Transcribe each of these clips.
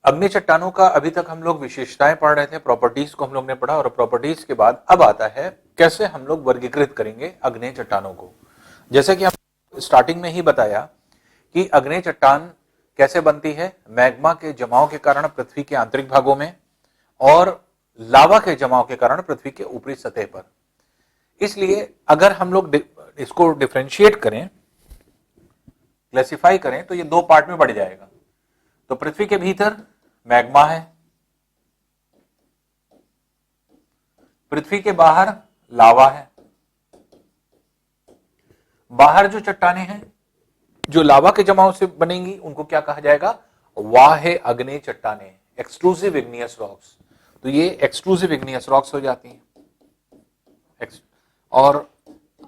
अग्नि चट्टानों का अभी तक हम लोग विशेषताएं पढ़ रहे थे, प्रॉपर्टीज को हम लोग ने पढ़ा, और प्रॉपर्टीज के बाद अब आता है कैसे हम लोग वर्गीकृत करेंगे अग्नि चट्टानों को। जैसे कि हम स्टार्टिंग में ही बताया कि अग्नि चट्टान कैसे बनती है, मैग्मा के जमाव के कारण पृथ्वी के आंतरिक भागों में और लावा के जमाव के कारण पृथ्वी के ऊपरी सतह पर। इसलिए अगर हम लोग इसको डिफरेंशिएट करें, क्लासिफाई करें, तो ये दो पार्ट में बढ़ जाएगा। तो पृथ्वी के भीतर मैग्मा है, पृथ्वी के बाहर लावा है। बाहर जो चट्टाने हैं जो लावा के जमाव से बनेंगी उनको क्या कहा जाएगा, वाह्य अग्नि चट्टाने, एक्सट्रूसिव इग्नियस रॉक्स। तो ये एक्सट्रूसिव इग्नियस रॉक्स हो जाती हैं। और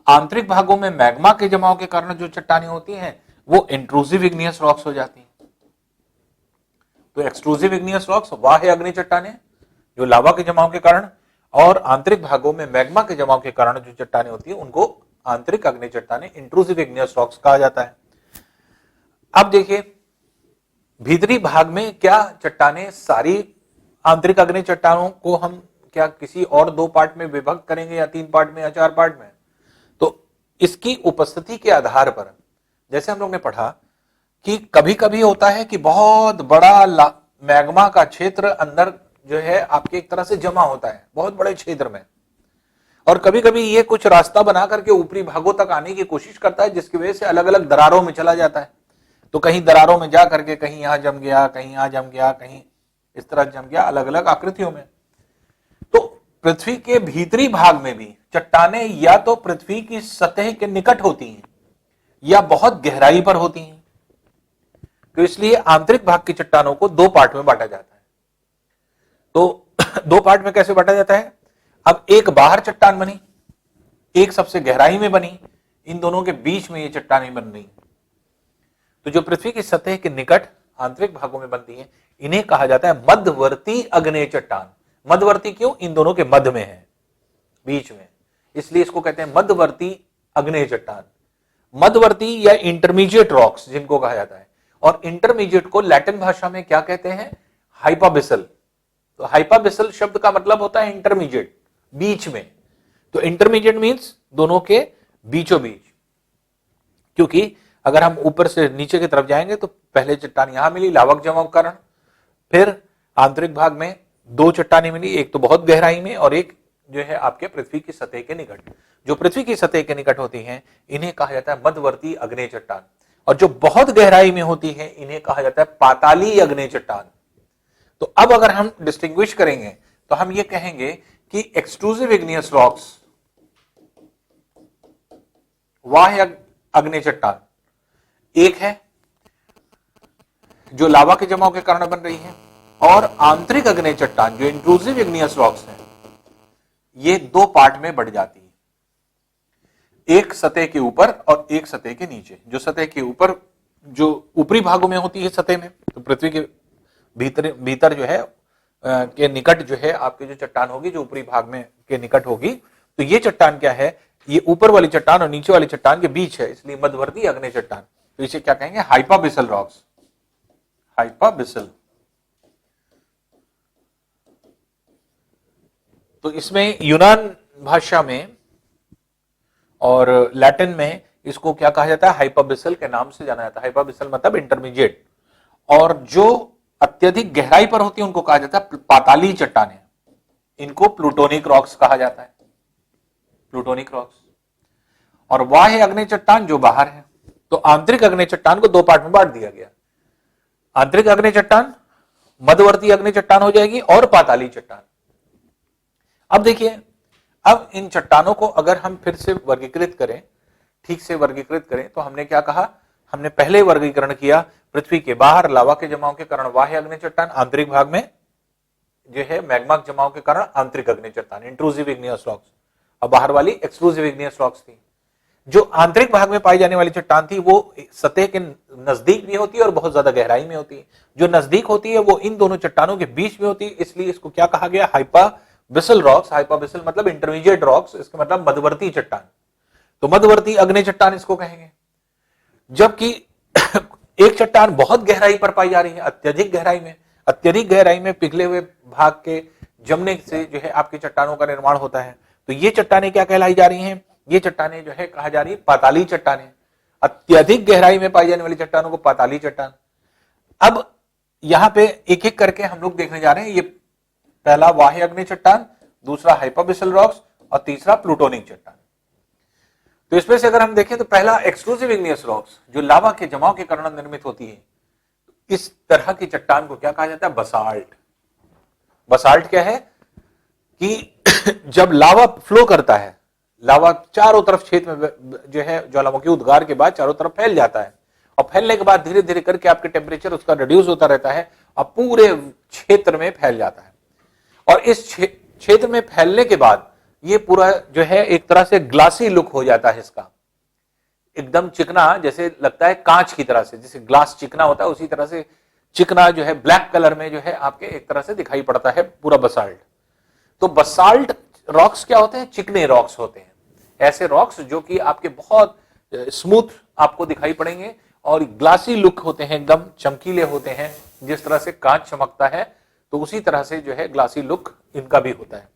आंतरिक भागों में मैग्मा के जमाव के कारण जो चट्टाने होती हैं वो इंट्रूसिव इग्नियस रॉक्स हो जाती हैं। तो एक्सट्रूसिव इग्नियस रॉक्स वाह्य अग्नि चट्टाने जो लावा के जमाव के कारण, और आंतरिक भागों में मैग्मा के जमाव के कारण जो चट्टाने होती है उनको आंतरिक अग्नि चट्टाने, इंट्रूसिव इग्नियस रॉक्स कहा जाता है। अब देखिए भीतरी भाग में क्या चट्टाने सारी आंतरिक अग्नि चट्टानों को हम क्या किसी और दो पार्ट में विभक्त करेंगे या तीन पार्ट में या चार पार्ट में। तो इसकी उपस्थिति के आधार पर जैसे हम लोग ने पढ़ा कि कभी कभी होता है कि बहुत बड़ा मैग्मा का क्षेत्र अंदर जो है आपके एक तरह से जमा होता है बहुत बड़े क्षेत्र में, और कभी कभी ये कुछ रास्ता बना करके ऊपरी भागों तक आने की कोशिश करता है, जिसकी वजह से अलग अलग दरारों में चला जाता है। तो कहीं दरारों में जा करके कहीं यहां जम गया, कहीं यहां जम गया, कहीं इस तरह जम गया, अलग अलग आकृतियों में। तो पृथ्वी के भीतरी भाग में भी चट्टाने या तो पृथ्वी की सतह के निकट होती हैं या बहुत गहराई पर होती हैं। तो इसलिए आंतरिक भाग की चट्टानों को दो पार्ट में बांटा जाता है। तो दो पार्ट में कैसे बांटा जाता है, अब एक बाहर चट्टान बनी, एक सबसे गहराई में बनी, इन दोनों के बीच में ये चट्टानें बन रही। तो जो पृथ्वी की सतह के निकट आंतरिक भागों में बनती हैं इन्हें कहा जाता है मध्यवर्ती अग्नेय चट्टान। मध्यवर्ती क्यों, इन दोनों के मध्य में है, बीच में, इसलिए इसको कहते हैं मध्यवर्ती अग्नेय चट्टान। मध्यवर्ती या इंटरमीडिएट रॉक्स जिनको कहा जाता है, और इंटरमीडिएट को लैटिन भाषा में क्या कहते हैं, हाइपाबिसल। तो हाइपाबिसल शब्द का मतलब होता है इंटरमीडिएट, बीच में। तो इंटरमीडिएट मींस दोनों के बीचों बीच, क्योंकि अगर हम ऊपर से नीचे की तरफ जाएंगे तो पहले चट्टान यहां मिली लावक जमाव कारण, फिर आंतरिक भाग में दो चट्टानें मिली, एक तो बहुत गहराई में और एक जो है आपके पृथ्वी की सतह के निकट। जो पृथ्वी की सतह के निकट होती हैं इन्हें कहा जाता है मध्यवर्ती अग्नेय चट्टान, और जो बहुत गहराई में होती है इन्हें कहा जाता है पाताली अग्नेय चट्टान। तो अब अगर हम डिस्टिंग्विश करेंगे तो हम ये कहेंगे कि एक्सट्रूसिव इग्नियस रॉक्स वाह्य अग्नेय चट्टान एक है जो लावा के जमाव के कारण बन रही है, और आंतरिक अग्नेय चट्टान जो इंट्रूसिव इग्नियस रॉक्स है ये दो पार्ट में बढ़ जाती है, एक सतह के ऊपर और एक सतह के नीचे। जो सतह के ऊपर जो ऊपरी भागों में होती है सतह में, तो पृथ्वी के भीतर जो है के निकट जो है आपकी जो चट्टान होगी जो ऊपरी भाग में के निकट होगी, तो ये चट्टान क्या है, ये ऊपर वाली चट्टान और नीचे वाली चट्टान के बीच है, इसलिए मध्यवर्ती अग्नेय चट्टान। तो इसे क्या कहेंगे, हाइपाबिसल रॉक्स, हाइपाबिसल। तो इसमें यूनान भाषा में और लैटिन में इसको क्या कहा जाता है, हाइपाबिसल के नाम से जाना जाता है। हाइपाबिसल मतलब इंटरमीडिएट, और जो अत्यधिक गहराई पर होती है उनको कहा जाता है पाताली चट्टानें, इनको प्लूटोनिक रॉक्स कहा जाता है, प्लूटोनिक रॉक्स। और वाह्य अग्नेय चट्टान जो बाहर है। तो आंतरिक अग्नेय चट्टान को दो पार्ट में बांट दिया गया, आंतरिक अग्नेय चट्टान, मध्यवर्ती अग्नेय चट्टान हो जाएगी, और पाताली चट्टान। अब देखिए, अब इन चट्टानों को अगर हम फिर से वर्गीकृत करें, ठीक से वर्गीकृत करें, तो हमने क्या कहा, हमने पहले वर्गीकरण किया पृथ्वी के बाहर लावा के जमाव के कारण वाह्य अग्नेय चट्टान, आंतरिक भाग में जो है मैग्मा के जमाव के कारण आंतरिक अग्नेय चट्टान, इंट्रूसिव इग्नियस रॉक्स, और बाहर वाली एक्सक्लूसिव इग्नियस रॉक्स थी। जो आंतरिक भाग में पाई जाने वाली चट्टान थी वो सतह के नजदीक भी होती है और बहुत ज्यादा गहराई में होती है। जो नजदीक होती है वो इन दोनों चट्टानों के बीच में होती है, इसलिए इसको क्या कहा गया, हाइपाबिसल रॉक्स। हाइपाबिसल मतलब इंटरमीडिएट रॉक्स, इसका मतलब मध्यवर्ती चट्टान। तो मध्यवर्ती अग्नेय चट्टान इसको कहेंगे। जबकि एक चट्टान बहुत गहराई पर पाई जा रही है, अत्यधिक गहराई में, अत्यधिक गहराई में पिघले हुए भाग के जमने से जो है आपकी चट्टानों का निर्माण होता है। तो ये चट्टानें क्या कहलाई जा रही हैं? ये चट्टानें जो है कहा जा रही है पाताली चट्टानें। अत्यधिक गहराई में पाई जाने वाली चट्टानों को पाताली चट्टान। अब यहां पे एक एक करके हम लोग देखने जा रहे हैं। ये पहला वाह्य अग्नि चट्टान, दूसरा हाइपोबेसल रॉक्स और तीसरा प्लूटोनिक चट्टान। तो इसमें से अगर हम देखें तो पहला एक्सक्लूसिव इग्नियस रॉक्स जो लावा के जमाव के कारण निर्मित होती है, इस तरह की चट्टान को क्या कहा जाता है? बसाल्ट। बसाल्ट क्या है कि जब लावा फ्लो करता है, लावा चारों तरफ क्षेत्र में जो है ज्वालामुखी उद्गार के बाद चारों तरफ फैल जाता है और फैलने के बाद धीरे धीरे करके आपके टेम्परेचर उसका रिड्यूस होता रहता है और पूरे क्षेत्र में फैल जाता है। और इस क्षेत्र में फैलने के बाद ये पूरा जो है एक तरह से ग्लासी लुक हो जाता है इसका, एकदम चिकना, जैसे लगता है कांच की तरह से, जैसे ग्लास चिकना होता है उसी तरह से चिकना जो है ब्लैक कलर में जो है आपके एक तरह से दिखाई पड़ता है पूरा बसाल्ट। तो बसाल्ट रॉक्स क्या होते हैं? चिकने रॉक्स होते हैं, ऐसे रॉक्स जो कि आपके बहुत स्मूथ आपको दिखाई पड़ेंगे और ग्लासी लुक होते हैं, एकदम चमकीले होते हैं, जिस तरह से कांच चमकता है तो उसी तरह से जो है ग्लासी लुक इनका भी होता है।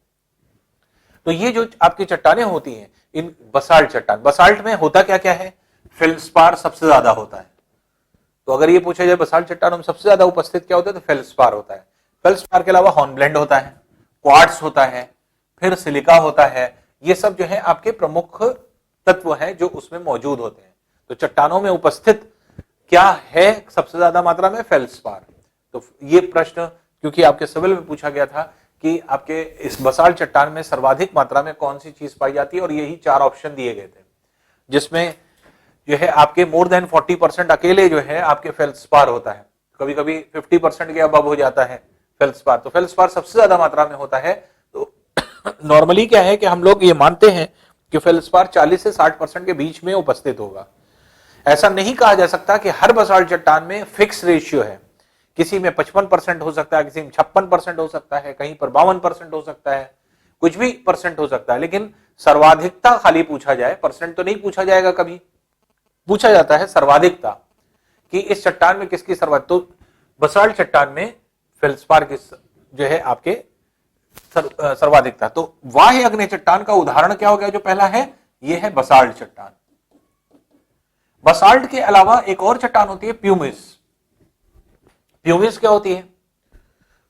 तो ये जो आपकी चट्टानें होती हैं, इन बसाल्ट चट्टान, बसाल्ट में होता क्या क्या है? फेल्ड्स्पार सबसे ज्यादा होता है। तो अगर ये पूछा जाए बसाल्ट चट्टानों में सबसे ज्यादा उपस्थित क्या होता है, तो फेल्ड्स्पार होता है। फेल्ड्स्पार के अलावा हॉर्नब्लेंड होता है, क्वार्ट्ज होता है, फिर सिलिका होता है। ये सब जो है आपके प्रमुख तत्व हैं जो उसमें मौजूद होते हैं। तो चट्टानों में उपस्थित क्या है सबसे ज्यादा मात्रा में? फेल्ड्स्पार। तो ये प्रश्न क्योंकि आपके सिविल में पूछा गया था कि आपके इस बसाल्ट चट्टान में सर्वाधिक मात्रा में कौन सी चीज पाई जाती है, और यही 4 ऑप्शन दिए गए थे, जिसमें जो है आपके मोर देन 40% अकेले जो है आपके फेल्ड्स्पार होता है, कभी कभी 50% के अबव हो जाता है फेल्ड्स्पार। तो फेल्ड्स्पार सबसे ज्यादा मात्रा में होता है। तो नॉर्मली क्या है कि हम लोग ये मानते हैं कि फेल्ड्स्पार 40 से 60% के बीच में उपस्थित होगा। ऐसा नहीं कहा जा सकता कि हर बसाल्ट चट्टान में फिक्स रेशियो है, किसी में 55% हो सकता है, किसी में 56% हो सकता है, कहीं पर 52% हो सकता है, कुछ भी परसेंट हो सकता है। लेकिन सर्वाधिकता खाली पूछा जाए, परसेंट तो नहीं पूछा जाएगा, कभी पूछा जाता है सर्वाधिकता कि इस चट्टान में किसकी सर्वाधिक। तो बसाल्ट चट्टान में फेल्ड्स्पार की जो है आपके सर्वाधिकता। तो वाह्य अग्नि चट्टान का उदाहरण क्या हो गया जो पहला है? यह है बसाल्ट चट्टान। बसाल्ट के अलावा एक और चट्टान होती है प्यूमिस। प्यूमिस क्या होती है?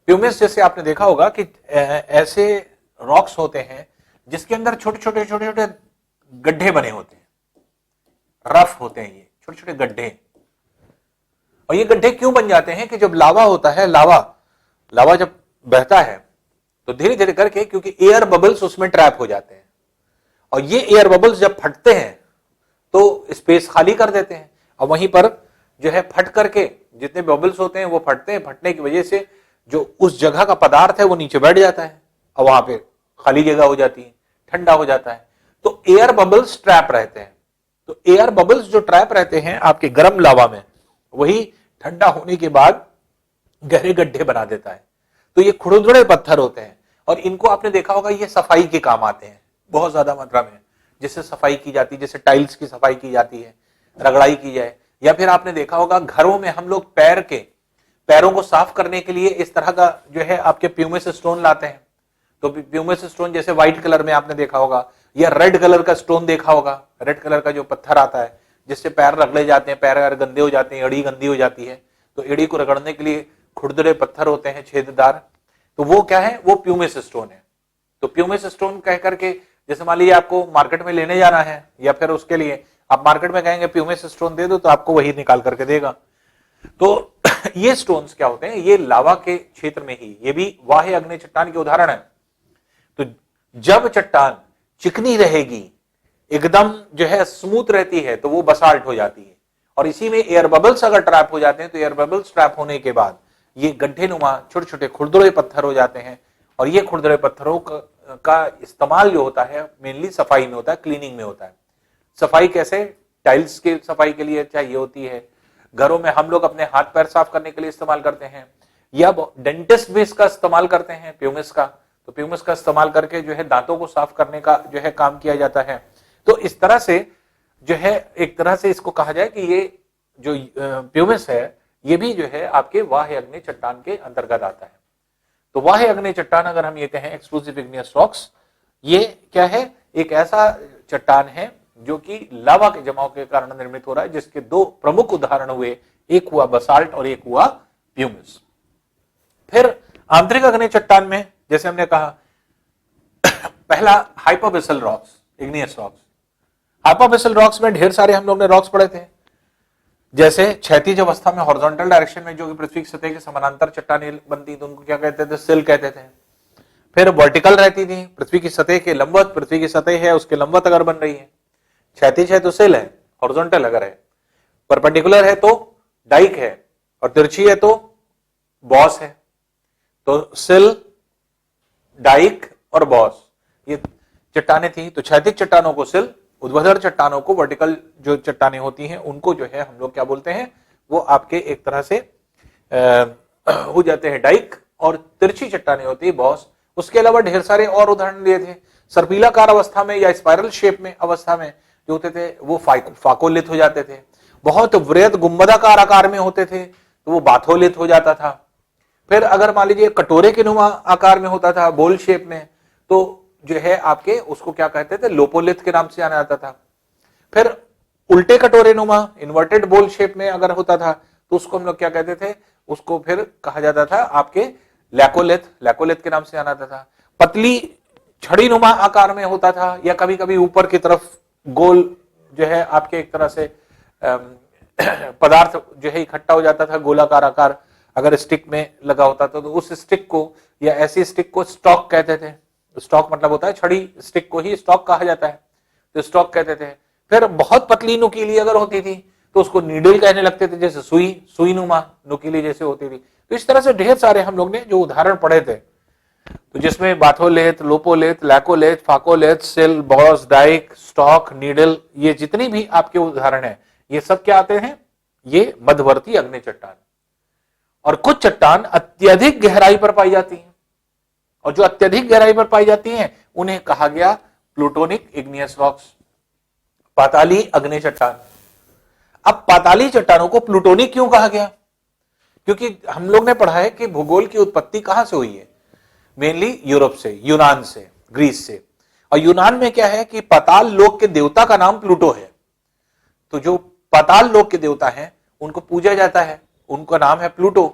प्यूमिस जैसे आपने देखा होगा कि ऐसे रॉक्स होते हैं जिसके अंदर छोटे छोटे गड्ढे बने होते हैं, रफ होते हैं, ये छोटे छोटे गड्ढे। और ये गड्ढे क्यों बन जाते हैं कि जब लावा होता है, लावा जब बहता है तो धीरे धीरे करके, क्योंकि एयर बबल्स उसमें ट्रैप हो जाते हैं, और ये एयर बबल्स जब फटते हैं तो स्पेस खाली कर देते हैं, और वहीं पर जो है फट करके जितने बबल्स होते हैं वो फटते हैं, फटने की वजह से जो उस जगह का पदार्थ है वो नीचे बैठ जाता है और वहां पे खाली जगह हो जाती है, ठंडा हो जाता है। तो एयर बबल्स ट्रैप रहते हैं। तो एयर बबल्स जो ट्रैप रहते हैं आपके गर्म लावा में, वही ठंडा होने के बाद गहरे गड्ढे बना देता है। तो ये खुरदुरे पत्थर होते हैं और इनको आपने देखा होगा, ये सफाई के काम आते हैं बहुत ज्यादा मात्रा में, जिससे सफाई की जाती है, जैसे टाइल्स की सफाई की जाती है, रगड़ाई की जाए, या फिर आपने देखा होगा घरों में हम लोग पैरों को साफ करने के लिए इस तरह का जो है आपके प्यूमिस स्टोन लाते हैं। तो प्यूमिस स्टोन जैसे व्हाइट कलर में आपने देखा होगा, या रेड कलर का स्टोन देखा होगा, रेड कलर का जो पत्थर आता है जिससे पैर रगड़े जाते हैं, पैर अगर गंदे हो जाते हैं, एड़ी गंदी हो जाती है, तो एड़ी को रगड़ने के लिए खुरदुरे पत्थर होते हैं छेददार, तो वो क्या है? वो प्यूमिस स्टोन है। तो प्यूमिस स्टोन कह करके, जैसे मान लीजिए आपको मार्केट में लेने जाना है, या फिर उसके लिए आप मार्केट में कहेंगे प्यूमिस स्टोन दे दो, तो आपको वही निकाल करके देगा। तो ये स्टोन्स क्या होते हैं? ये लावा के क्षेत्र में ही, ये भी वाह्य अग्नि चट्टान के उदाहरण है। तो जब चट्टान चिकनी रहेगी, एकदम जो है स्मूथ रहती है, तो वो बसाल्ट हो जाती है। और इसी में एयर बबल्स अगर ट्रैप हो जाते हैं, तो एयर बबल्स ट्रैप होने के बाद ये गड्ढे नुमा छोटे छोटे खुरदुरे पत्थर हो जाते हैं। और ये खुरदुरे पत्थरों का इस्तेमाल जो होता है मेनली सफाई में होता है, क्लीनिंग में होता है। सफाई कैसे? टाइल्स की सफाई के लिए चाहिए होती है, घरों में हम लोग अपने हाथ पैर साफ करने के लिए इस्तेमाल करते हैं, या डेंटिस्ट भी इसका इस्तेमाल करते हैं प्यूमिस का। तो प्यूमिस का इस्तेमाल करके जो है दांतों को साफ करने का जो है काम किया जाता है। तो इस तरह से जो है एक तरह से इसको कहा जाए कि ये जो प्यूमिस है ये भी जो है आपके वाह्य अग्नेय चट्टान के अंतर्गत आता है। तो वाह्य अग्नेय चट्टान अगर हम ये कहें एक्सक्लूसिव इग्नियस रॉक्स, ये क्या है, एक ऐसा चट्टान है जो कि लावा के जमाव के कारण निर्मित हो रहा है, जिसके दो प्रमुख उदाहरण हुए, एक हुआ बसाल्ट और एक हुआ प्यूमिस। फिर आंतरिक अग्नेय चट्टान में जैसे हमने कहा पहला hypobasal rocks, igneous rocks. Hypobasal rocks में ढेर सारे हम लोग ने रॉक्स पढ़े थे, जैसे क्षैतिज अवस्था में हॉरिजॉन्टल डायरेक्शन में जो कि पृथ्वी की सतह के समानांतर चट्टानें बनती तो उनको क्या कहते थे, सिल कहते थे। फिर वर्टिकल रहती थी, पृथ्वी की सतह के लंबवत, पृथ्वी की सतह है उसके लंबवत अगर बन रही है, क्षैतिज है तो सिल है, हॉरिजॉन्टल अगर है, परपेंडिकुलर है तो डाइक है, और तिरछी है तो बॉस है। तो सिल, डाइक और बॉस ये चट्टानें थी। तो क्षैतिज चट्टानों को सिल, ऊर्ध्वाधर चट्टानों को, वर्टिकल जो चट्टानें होती हैं उनको जो है हम लोग क्या बोलते हैं, वो आपके एक तरह से हो जाते हैं डाइक, और तिरछी चट्टानें होती है बॉस। उसके अलावा ढेर सारे और उदाहरण दिए थे। सर्पिलाकार अवस्था में या स्पाइरल शेप में अवस्था में जो होते थे वो फाकोलिथ हो जाते थे। बहुत वृहद गुंबदाकार आकार में होते थे तो वो बाथोलिथ हो जाता था। फिर अगर मान लीजिए कटोरे के नुमा आकार में होता था, बोल शेप में, तो जो है आपके उसको क्या कहते थे, लोपोलिथ के नाम से जाना जाता था। फिर उल्टे कटोरे नुमा इन्वर्टेड बोल शेप में अगर होता था तो उसको हम लोग क्या कहते थे, उसको फिर कहा जाता था आपके लैकोलिथ, लैकोलिथ के नाम से जाना जाता था। पतली छड़ी नुमा आकार में होता था, या कभी कभी ऊपर की तरफ गोल जो है आपके एक तरह से पदार्थ जो है इकट्ठा हो जाता था, गोलाकार आकार अगर स्टिक में लगा होता था तो उस स्टिक को या ऐसी स्टिक को स्टॉक कहते थे। स्टॉक मतलब होता है छड़ी, स्टिक को ही स्टॉक कहा जाता है, तो स्टॉक कहते थे। फिर बहुत पतली नुकीली अगर होती थी तो उसको नीडल कहने लगते थे, जैसे सुई, सुई नुमा नुकीली जैसे होती थी। तो इस तरह से ढेर सारे हम लोग ने जो उदाहरण पढ़े थे, तो जिसमें बाथोलेथ, लोपोलेथ, लैकोलेथ, फाकोलेथ, सिल, बॉस, डाइक, स्टॉक, नीडल, ये जितनी भी आपके उदाहरण है ये सब क्या आते हैं, ये मध्यवर्ती अग्नेय चट्टान। और कुछ चट्टान अत्यधिक गहराई पर पाई जाती हैं, और जो अत्यधिक गहराई पर पाई जाती हैं उन्हें कहा गया प्लूटोनिक इग्नियस रॉक्स, पाताली अग्नेय चट्टान। अब पाताली चट्टानों को प्लूटोनिक क्यों कहा गया, क्योंकि हम लोग ने पढ़ा है कि भूगोल की उत्पत्ति कहां से हुई है, मेनली यूरोप से, यूनान से, ग्रीस से। और यूनान में क्या है कि पाताल लोक के देवता का नाम प्लूटो है। तो जो पाताल लोक के देवता हैं उनको पूजा जाता है, उनका नाम है प्लूटो।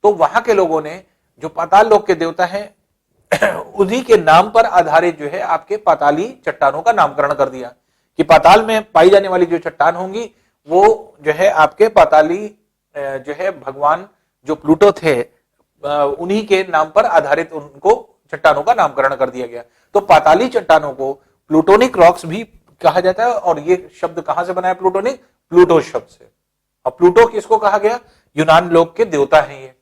तो वहां के लोगों ने जो पाताल लोक के देवता हैं उन्हीं के नाम पर आधारित जो है आपके पाताली चट्टानों का नामकरण कर दिया, कि पाताल में पाई जाने वाली जो चट्टान होंगी वो जो है आपके पाताली जो है भगवान जो प्लूटो थे उन्हीं के नाम पर आधारित उनको चट्टानों का नामकरण कर दिया गया। तो पाताली चट्टानों को प्लूटोनिक रॉक्स भी कहा जाता है। और ये शब्द कहां से बना है प्लूटोनिक, प्लूटो शब्द से। और प्लूटो किसको कहा गया, यूनान लोक के देवता हैं ये।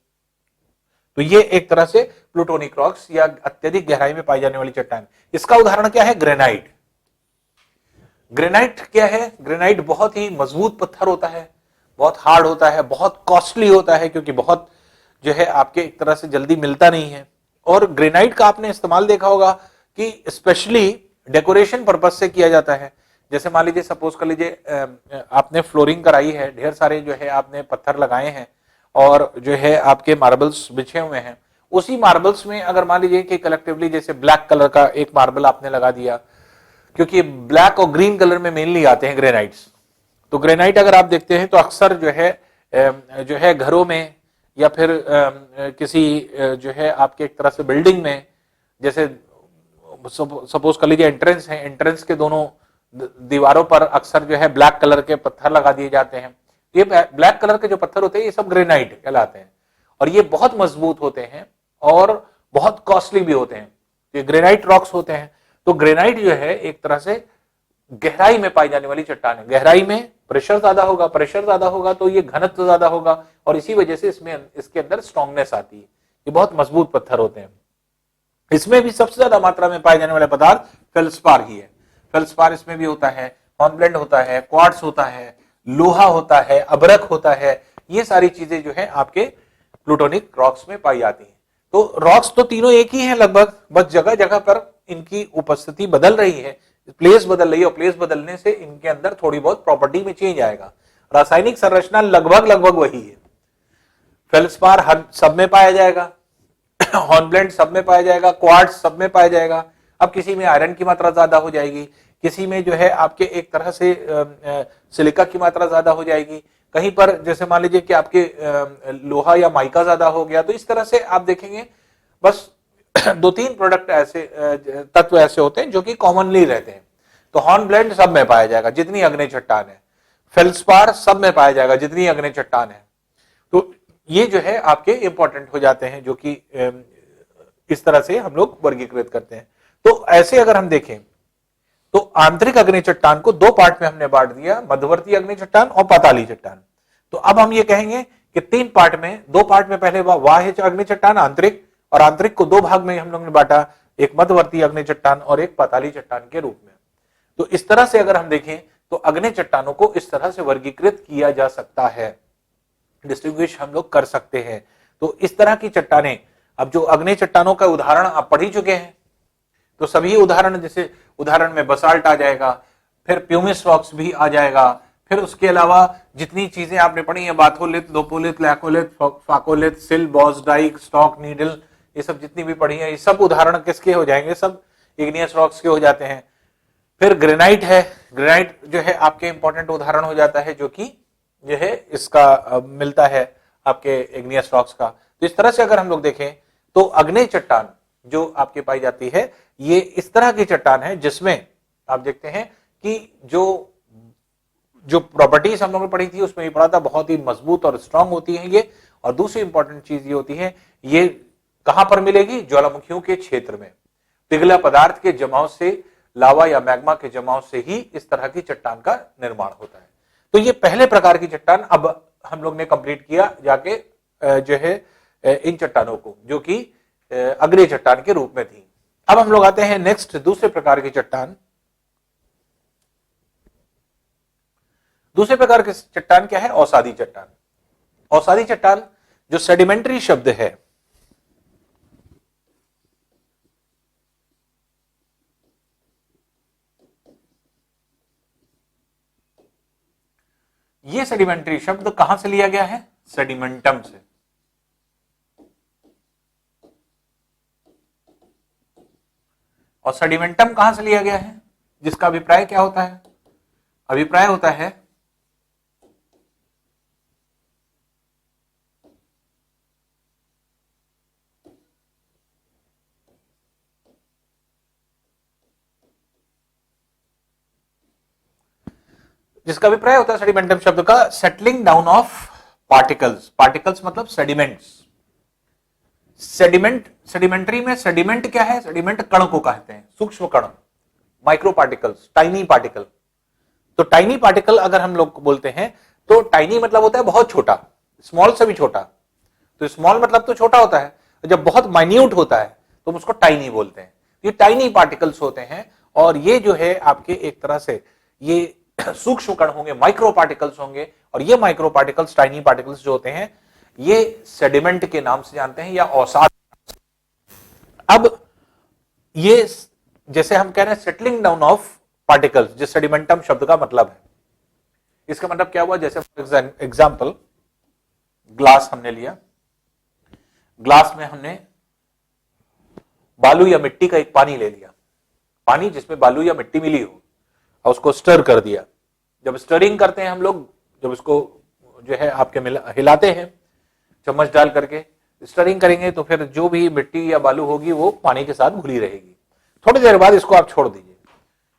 तो ये एक तरह से प्लूटोनिक रॉक्स या अत्यधिक गहराई में पाई जाने वाली चट्टान। इसका उदाहरण क्या है, ग्रेनाइट। ग्रेनाइट क्या है, ग्रेनाइट बहुत ही मजबूत पत्थर होता है, बहुत हार्ड होता है, बहुत कॉस्टली होता है, क्योंकि बहुत जो है आपके एक तरह से जल्दी मिलता नहीं है। और ग्रेनाइट का आपने इस्तेमाल देखा होगा कि स्पेशली डेकोरेशन पर्पज से किया जाता है। जैसे मान लीजिए, सपोज कर लीजिए आपने फ्लोरिंग कराई है, ढेर सारे जो है आपने पत्थर लगाए हैं और जो है आपके मार्बल्स बिछे हुए हैं। उसी मार्बल्स में अगर मान लीजिए कि कलेक्टिवली जैसे ब्लैक कलर का एक मार्बल आपने लगा दिया, क्योंकि ब्लैक और ग्रीन कलर में मेनली आते हैं ग्रेनाइट्स। तो ग्रेनाइट अगर आप देखते हैं तो अक्सर जो है घरों में या फिर किसी जो है आपके एक तरह से बिल्डिंग में, जैसे सपोज कर लीजिए एंट्रेंस है, एंट्रेंस के दोनों दीवारों पर अक्सर जो है ब्लैक कलर के पत्थर लगा दिए जाते हैं। ये ब्लैक कलर के जो पत्थर होते हैं ये सब ग्रेनाइट कहलाते हैं, और ये बहुत मजबूत होते हैं और बहुत कॉस्टली भी होते हैं। ये ग्रेनाइट रॉक्स होते हैं। तो ग्रेनाइट जो है एक तरह से गहराई में पाई जाने वाली चट्टान है। गहराई में प्रेशर ज्यादा होगा, प्रेशर ज्यादा होगा तो ये घनत्व ज्यादा होगा, और इसी वजह से इसके अंदर स्ट्रॉन्गनेस आती है। ये बहुत मजबूत पत्थर होते हैं। इसमें भी सबसे ज्यादा मात्रा में पाए जाने वाला पदार्थ फेल्सपार ही है। फेल्सपार इसमें भी होता है, हॉर्नब्लेंड होता है, क्वार्ट्स होता है, लोहा होता है, अबरक होता है। ये सारी चीजें जो है आपके प्लूटोनिक रॉक्स में पाई जाती हैं। तो रॉक्स तो तीनों एक ही हैं लगभग, बस जगह जगह पर इनकी उपस्थिति बदल रही है, प्लेस बदल रही है, और प्लेस बदलने से इनके अंदर थोड़ी बहुत प्रॉपर्टी में चेंज आएगा। रासायनिक संरचना लगभग वही है। फेल्सपार हर सब में पाया जाएगा, हॉर्नब्लेंड सब में पाया जाएगा, क्वार्ट्ज सब में पाया जाएगा। अब किसी में आयरन की मात्रा ज्यादा हो जाएगी, किसी में जो है आपके एक तरह से सिलिका की मात्रा ज्यादा हो जाएगी, कहीं पर जैसे मान लीजिए कि आपके लोहा या माइका ज्यादा हो गया। तो इस तरह से आप देखेंगे बस 2-3 प्रोडक्ट ऐसे तत्व ऐसे होते हैं जो कि कॉमनली रहते हैं। तो हॉर्नब्लेंड सब में पाया जाएगा जितनी अग्नि चट्टान है, फेल्सपार सब में पाया जाएगा जितनी अग्नि चट्टान है। तो ये जो है आपके इंपॉर्टेंट हो जाते हैं, जो कि इस तरह से हम लोग वर्गीकृत करते हैं। तो ऐसे अगर हम देखें तो आंतरिक अग्नि चट्टान को 2 पार्ट में हमने बांट दिया, मध्यवर्ती अग्नि चट्टान और पाताली चट्टान। तो अब हम ये कहेंगे कि 3 पार्ट में, 2 पार्ट में पहले बाह्य अग्नि चट्टान आंतरिक, और आंतरिक को 2 भाग में हम लोगों ने बांटा, एक मध्यवर्ती अग्नि चट्टान और एक पाताली चट्टान के रूप में। तो इस तरह से अगर हम देखें तो अग्नि चट्टानों को इस तरह से वर्गीकृत किया जा सकता है, डिस्टिंग्विश हम लोग कर सकते हैं। तो इस तरह की चट्टानें, अब जो अग्नि चट्टानों का उदाहरण आप पढ़ ही चुके हैं, तो सभी उदाहरण, जैसे उदाहरण में बसाल्ट आ जाएगा, फिर प्यूमिस रॉक्स भी आ जाएगा, फिर उसके अलावा जितनी चीजें आपने पढ़ी है, बाथोलिथ, लोपोलिथ, लैकोलिथ, फाकोलिथ, सिल, बॉस, डाइक, स्टॉक, नीडल, ये सब जितनी भी पढ़ी है, ये सब उदाहरण किसके हो जाएंगे? सब इग्नियस रॉक्स के हो जाते हैं। फिर ग्रेनाइट है, ग्रेनाइट जो है आपके इंपॉर्टेंट उदाहरण हो जाता है, जो कि जो है इसका मिलता है आपके इग्नियस रॉक्स का। तो इस तरह से अगर हम लोग देखें तो अग्नि चट्टान जो आपके पाई जाती है, ये इस तरह की चट्टान है जिसमें आप देखते हैं कि जो प्रॉपर्टीज हम लोगों ने पढ़ी थी उसमें ये पढ़ा था, बहुत ही मजबूत और स्ट्रांग होती है ये। और दूसरी इंपॉर्टेंट चीज ये होती है, ये कहां पर मिलेगी? ज्वालामुखियों के क्षेत्र में। पिघला पदार्थ के जमाव से, लावा या मैग्मा के जमाव से ही इस तरह की चट्टान का निर्माण होता है। तो ये पहले प्रकार की चट्टान अब हम लोग ने कंप्लीट किया जाके जो है इन चट्टानों को, जो कि अग्नि चट्टान के रूप में थी। अब हम लोग आते हैं नेक्स्ट दूसरे प्रकार की चट्टान। दूसरे प्रकार की चट्टान क्या है? औसादी चट्टान। औसादी चट्टान जो सेडिमेंट्री शब्द है, ये सेडिमेंट्री शब्द कहां से लिया गया है? सेडिमेंटम से। और सेडिमेंटम कहां से लिया गया है? जिसका अभिप्राय क्या होता है? अभिप्राय होता है सेडिमेंटम शब्द का settling down of particles. Particles मतलब सेडिमेंट्स। सेडिमेंट्री में सेडिमेंट क्या है? सेडिमेंट कण को कहते हैं, सूक्ष्म कण, माइक्रो पार्टिकल्स, टाइनी पार्टिकल। तो टाइनी पार्टिकल अगर हम लोग बोलते हैं तो टाइनी मतलब होता है बहुत छोटा, स्मॉल से भी छोटा। तो स्मॉल मतलब तो छोटा होता है, जब बहुत माइन्यूट होता है तो उसको टाइनी बोलते हैं। ये टाइनी पार्टिकल्स होते हैं, और ये जो है आपके एक तरह से ये सूक्ष्म कण होंगे, माइक्रो पार्टिकल्स होंगे। और ये माइक्रो पार्टिकल्स, टाइनी पार्टिकल्स जो होते हैं, ये सेडिमेंट के नाम से जानते हैं या औसाद। अब ये जैसे हम कह रहे हैं सेटलिंग डाउन ऑफ पार्टिकल्स, जिस सेडिमेंटम शब्द का मतलब है, इसका मतलब क्या हुआ? जैसे फॉर एग्जांपल ग्लास हमने लिया, ग्लास में हमने बालू या मिट्टी का एक पानी ले लिया, पानी जिसमें बालू या मिट्टी मिली हो, और उसको स्टर कर दिया। जब स्टरिंग करते हैं हम लोग, जब इसको जो है आपके हिलाते हैं चम्मच डाल करके स्टरिंग करेंगे, तो फिर जो भी मिट्टी या बालू होगी वो पानी के साथ घुली रहेगी। थोड़ी देर बाद इसको आप छोड़ दीजिए।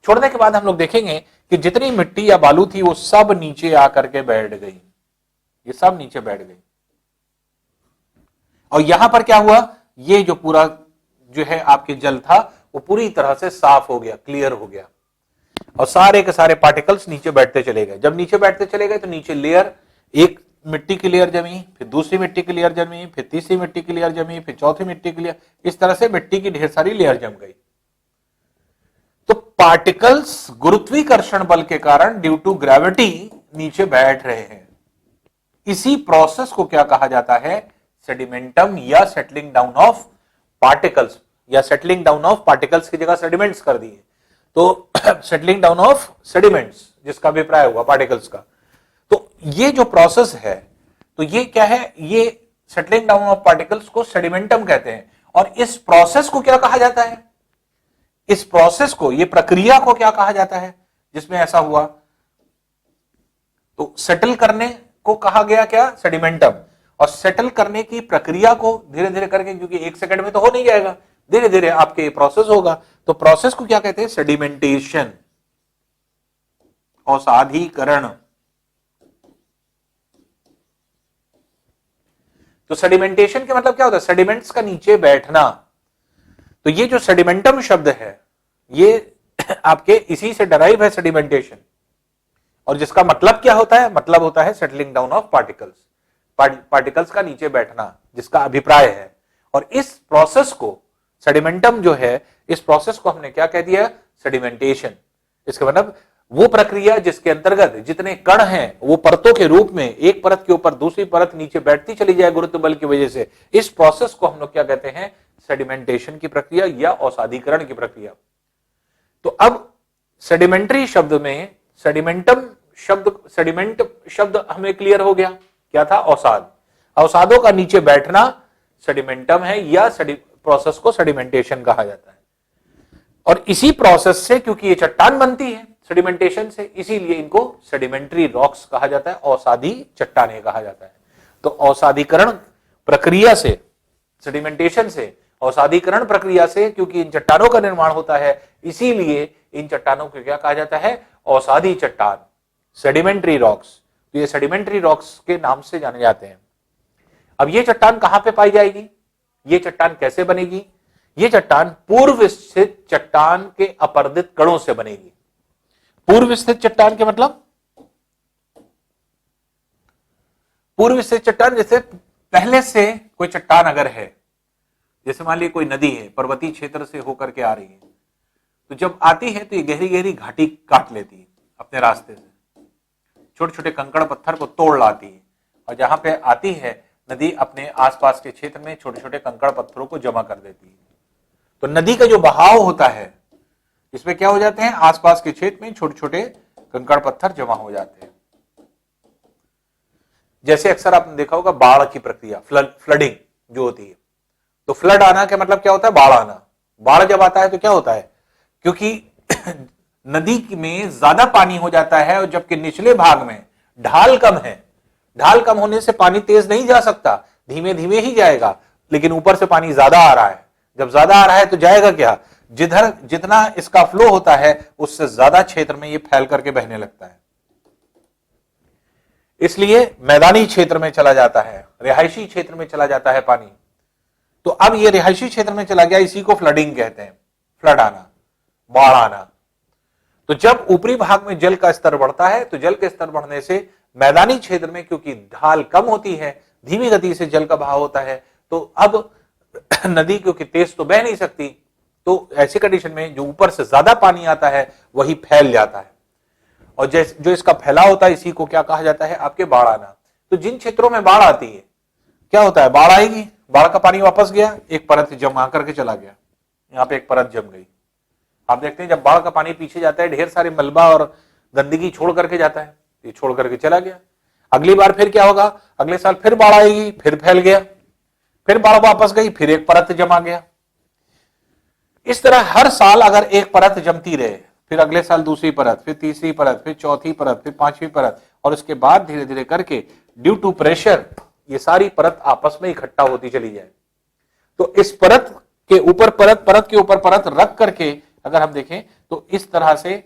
छोड़ने के बाद हम लोग देखेंगे कि जितनी मिट्टी या बालू थी वो सब नीचे आकर के बैठ गई, ये सब नीचे बैठ गई। और यहां पर क्या हुआ? ये जो पूरा जो है आपके जल था वो पूरी तरह से साफ हो गया, क्लियर हो गया, और सारे के सारे पार्टिकल्स नीचे बैठते चले गए। जब नीचे बैठते चले गए तो नीचे लेयर, एक मिट्टी की लेयर जमी, फिर दूसरी मिट्टी की लेयर जमी, फिर तीसरी मिट्टी की लेयर जमी, फिर चौथी मिट्टी की लेयर, इस तरह से मिट्टी की ढेर सारी लेयर जम गई। तो पार्टिकल्स गुरुत्वीकर्षण बल के कारण, ड्यू टू ग्रेविटी, नीचे बैठ रहे हैं। इसी प्रोसेस को क्या कहा जाता है? सेडिमेंटम या सेटलिंग डाउन ऑफ पार्टिकल्स, या सेटलिंग डाउन ऑफ पार्टिकल्स की जगह सेडिमेंट्स कर दिए, तो सेटलिंग डाउन ऑफ सेडिमेंट्स, जिसका अभिप्राय हुआ पार्टिकल्स का। तो ये जो प्रोसेस है, तो ये क्या है? ये सेटलिंग डाउन ऑफ पार्टिकल्स को सेडिमेंटम कहते हैं। और इस प्रोसेस को क्या कहा जाता है, इस प्रोसेस को, ये प्रक्रिया को क्या कहा जाता है जिसमें ऐसा हुआ, तो सेटल करने को कहा गया क्या, सेडिमेंटम। और सेटल करने की प्रक्रिया को धीरे धीरे करके, क्योंकि एक सेकंड में तो हो नहीं जाएगा, धीरे धीरे आपके प्रोसेस होगा, तो प्रोसेस को क्या कहते हैं, सेडिमेंटेशन, औषाधीकरण। तो सेडिमेंटेशन के मतलब क्या होता है, सेडिमेंट्स का नीचे बैठना। तो ये जो सेडिमेंटम शब्द है ये आपके इसी से डराइव है, सेडिमेंटेशन। और जिसका मतलब क्या होता है, मतलब होता है settling down of particles, particles का नीचे बैठना, जिसका अभिप्राय है। और इस प्रोसेस को, सेडिमेंटम जो है, इस प्रोसेस को हमने क्या कह दिया, सेडिमेंटेशन। इसका मतलब वो प्रक्रिया जिसके अंतर्गत जितने कण हैं वो परतों के रूप में एक परत के ऊपर दूसरी परत नीचे बैठती चली जाए गुरुत्व बल की वजह से, इस प्रोसेस को हम लोग क्या कहते हैं, सेडिमेंटेशन की प्रक्रिया या औषाधीकरण की प्रक्रिया। तो अब सेडिमेंट्री शब्द में सेडिमेंटम शब्द, सेडिमेंट शब्द हमें क्लियर हो गया, क्या था, औषाध। औषाधों का नीचे बैठना सेडिमेंटम है, या प्रोसेस को सेडिमेंटेशन कहा जाता है। और इसी प्रोसेस से, क्योंकि ये चट्टान बनती है सेडिमेंटेशन से, इसीलिए इनको सेडिमेंट्री रॉक्स कहा जाता है, औषाधी चट्टाने कहा जाता है। तो औषाधीकरण प्रक्रिया से, सेडिमेंटेशन से, औषाधीकरण प्रक्रिया से, क्योंकि इन चट्टानों का निर्माण होता है, इसीलिए इन चट्टानों को क्या कहा जाता है, औषाधी चट्टान, सेडिमेंट्री रॉक्स। तो ये सेडिमेंट्री रॉक्स के नाम से जाने जाते हैं। अब ये चट्टान कहां पे पाई जाएगी, ये चट्टान कैसे बनेगी, ये चट्टान पूर्व स्थित चट्टान के अपर्दित कणों से बनेगी। पूर्व स्थित चट्टान के मतलब, पूर्व स्थित चट्टान, जैसे पहले से कोई चट्टान अगर है, जैसे मान लीजिए कोई नदी है, पर्वतीय क्षेत्र से होकर के आ रही है, तो जब आती है तो ये गहरी गहरी घाटी काट लेती है अपने रास्ते से, छोटे छोटे कंकड़ पत्थर को तोड़ लाती है, और जहां पे आती है नदी अपने आसपास के क्षेत्र में छोटे छोटे कंकड़ पत्थरों को जमा कर देती है। तो नदी का जो बहाव होता है, इसमें क्या हो जाते हैं, आसपास के क्षेत्र में छोटे छोटे कंकड़ पत्थर जमा हो जाते हैं। जैसे अक्सर आपने देखा होगा बाढ़ की प्रक्रिया, फ्लडिंग जो होती है, तो फ्लड आना का मतलब क्या होता है, बाढ़ आना। बाढ़ जब आता है तो क्या होता है, क्योंकि नदी में ज्यादा पानी हो जाता है, और जबकि निचले भाग में ढाल कम है, ढाल कम होने से पानी तेज नहीं जा सकता, धीमे धीमे ही जाएगा, लेकिन ऊपर से पानी ज्यादा आ रहा है। जब ज्यादा आ रहा है तो जाएगा क्या, जिधर जितना इसका फ्लो होता है उससे ज्यादा क्षेत्र में ये फैल करके बहने लगता है, इसलिए मैदानी क्षेत्र में चला जाता है, रिहायशी क्षेत्र में चला जाता है पानी। तो अब ये रिहायशी क्षेत्र में चला गया, इसी को फ्लडिंग कहते हैं, फ्लड आना, बाढ़ आना। तो जब ऊपरी भाग में जल का स्तर बढ़ता है, तो जल के स्तर बढ़ने से मैदानी क्षेत्र में, क्योंकि ढाल कम होती है, धीमी गति से जल का बहाव होता है, तो अब नदी क्योंकि तेज तो बह नहीं सकती, तो ऐसी कंडीशन में जो ऊपर से ज्यादा पानी आता है वही फैल जाता है, और जो इसका फैलाव होता है इसी को क्या कहा जाता है, आपके बाढ़ आना। तो जिन क्षेत्रों में बाढ़ आती है, क्या होता है, बाढ़ आएगी, बाढ़ का पानी वापस गया, एक परत जमा करके चला गया, यहाँ पे एक परत जम गई। आप देखते हैं जब बाढ़ का पानी पीछे जाता है, ढेर सारे मलबा और गंदगी छोड़ करके जाता है, ये छोड़ करके चला गया। अगली बार फिर क्या होगा, अगले साल फिर बाढ़ आएगी, फिर फैल गया, फिर बाढ़ वापस गई, फिर एक परत जमा गया। इस तरह हर साल अगर एक परत जमती रहे, फिर अगले साल दूसरी परत, फिर तीसरी परत, फिर चौथी परत, फिर पांचवी परत, और उसके बाद धीरे धीरे करके ड्यू टू प्रेशर ये सारी परत आपस में इकट्ठा होती चली जाए, तो इस परत के ऊपर परत, परत के ऊपर परत रख करके अगर हम देखें तो इस तरह से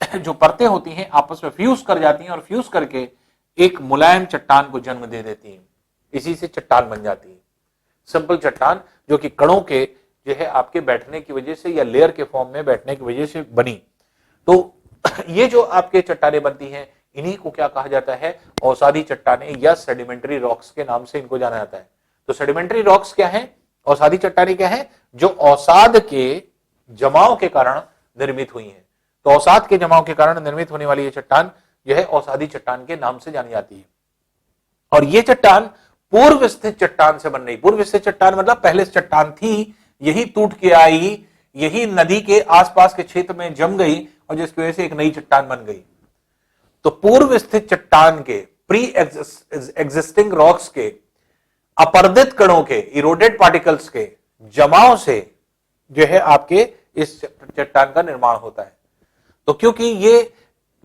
जो परतें होती हैं आपस में फ्यूज कर जाती हैं, और फ्यूज करके एक मुलायम चट्टान को जन्म दे देती हैं, इसी से चट्टान बन जाती है, सिंपल चट्टान, जो कि कणों के जो है आपके बैठने की वजह से या लेयर के फॉर्म में बैठने की वजह से बनी। तो ये जो आपके चट्टाने बनती हैं, इन्हीं को क्या कहा जाता है, औषाधी चट्टाने या सेडिमेंट्री रॉक्स के नाम से इनको जाना जाता है। तो सेडिमेंट्री रॉक्स क्या है, औषाधी चट्टाने क्या है, जो औषाध के जमाव के कारण निर्मित हुई है। तो औषाध के जमाव के कारण निर्मित होने वाली ये चट्टान जो है औषाधी चट्टान के नाम से जानी जाती है। और ये चट्टान पूर्व स्थित चट्टान से बन रही, पूर्व स्थित चट्टान मतलब पहले चट्टान थी, यही टूट के आई, यही नदी के आसपास के क्षेत्र में जम गई, और जिसकी वजह से एक नई चट्टान बन गई। तो पूर्व स्थित चट्टान के, प्री एग्जिस्टिंग रॉक्स के अपर्दित कणों के, इरोडेड पार्टिकल्स के जमाव से जो है आपके इस चट्टान का निर्माण होता है। तो क्योंकि ये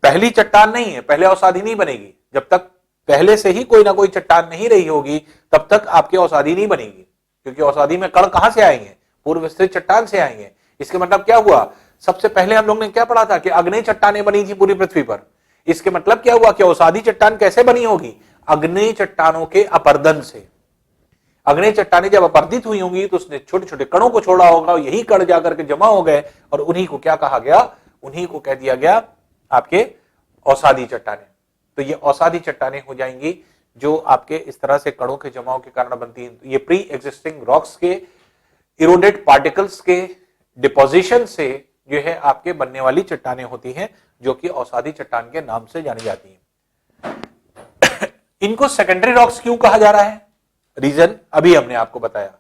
पहली चट्टान नहीं है, पहले अवसादी नहीं बनेगी, जब तक पहले से ही कोई ना कोई चट्टान नहीं रही होगी तब तक आपकी अवसादी नहीं बनेगी, क्योंकि अवसादी में कण कहां से आएंगे, पूर्व विस्तृत चट्टान से आएंगे। इसके मतलब क्या हुआ, सबसे पहले हम लोग ने क्या पढ़ा था कि अग्नेय चट्टानें बनी थी पूरी पृथ्वी पर। इसके मतलब क्या हुआ कि अवसादी चट्टान कैसे बनी होगी, अग्नेय चट्टानों के अपर्दन से। अग्नेय चट्टानें जब अपर्दित हुई होंगी तो उसने छोटे छोटे कणों को छोड़ा होगा, यही कण जाकर के जमा हो गए और उन्हीं को क्या कहा गया, उन्हीं को कह दिया गया आपके अवसादी चट्टानें। तो ये अवसादी चट्टानें हो जाएंगी जो आपके इस तरह से कणों के जमाव के कारण बनती हैं। ये प्री एग्जिस्टिंग रॉक्स के इरोडेड पार्टिकल्स के डिपोजिशन से जो है आपके बनने वाली चट्टानें होती हैं, जो कि अवसादी चट्टान के नाम से जानी जाती हैं। इनको सेकेंडरी रॉक्स क्यों कहा जा रहा है, रीजन अभी हमने आपको बताया।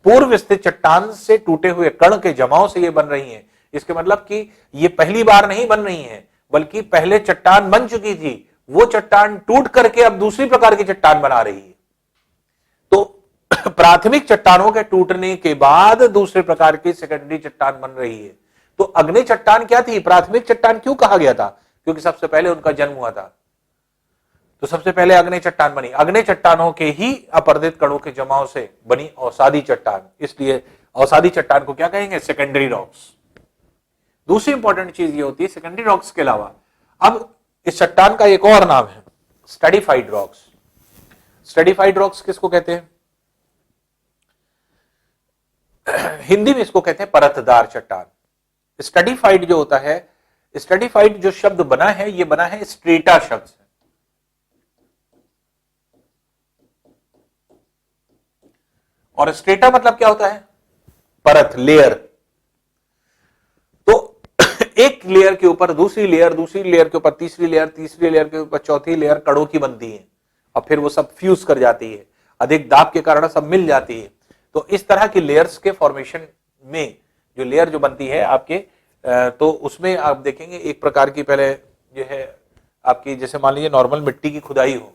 पूर्व स्थित चट्टान से टूटे हुए कण के जमाव से ये बन रही हैं। इसके मतलब कि ये पहली बार नहीं बन रही हैं, बल्कि पहले चट्टान बन चुकी थी, वो चट्टान टूट करके अब दूसरी प्रकार की चट्टान बना रही है। तो प्राथमिक चट्टानों के टूटने के बाद दूसरे प्रकार की सेकेंडरी चट्टान बन रही है। तो अग्नि चट्टान क्या थी, प्राथमिक चट्टान क्यों कहा गया था, क्योंकि सबसे पहले उनका जन्म हुआ था। तो सबसे पहले अग्नि चट्टान बनी, अग्नि चट्टानों के ही अपर्दित कणों के जमाव से बनी अवसादी चट्टान, इसलिए अवसादी चट्टान को क्या कहेंगे, सेकेंडरी रॉक्स। दूसरी इंपॉर्टेंट चीज ये होती है सेकेंडरी रॉक्स के अलावा अब इस चट्टान का एक और नाम है स्टडीफाइड रॉक्स। स्टडीफाइड रॉक्स किसको कहते हैं, हिंदी में इसको कहते हैं परतदार चट्टान। स्टडीफाइड जो होता है, स्टडीफाइड जो शब्द बना है ये बना है स्ट्रेटा शब्द से। और स्ट्रेटा मतलब क्या होता है, परत, लेयर। तो एक लेयर के ऊपर दूसरी लेयर, दूसरी लेयर के ऊपर तीसरी लेयर, तीसरी लेयर के ऊपर चौथी लेयर कणों की बनती है और फिर वो सब फ्यूज कर जाती है, अधिक दाब के कारण सब मिल जाती है। तो इस तरह की लेयर्स के फॉर्मेशन में जो लेयर जो बनती है आपके, तो उसमें आप देखेंगे एक प्रकार की पहले जो है आपकी, जैसे मान लीजिए नॉर्मल मिट्टी की खुदाई हो,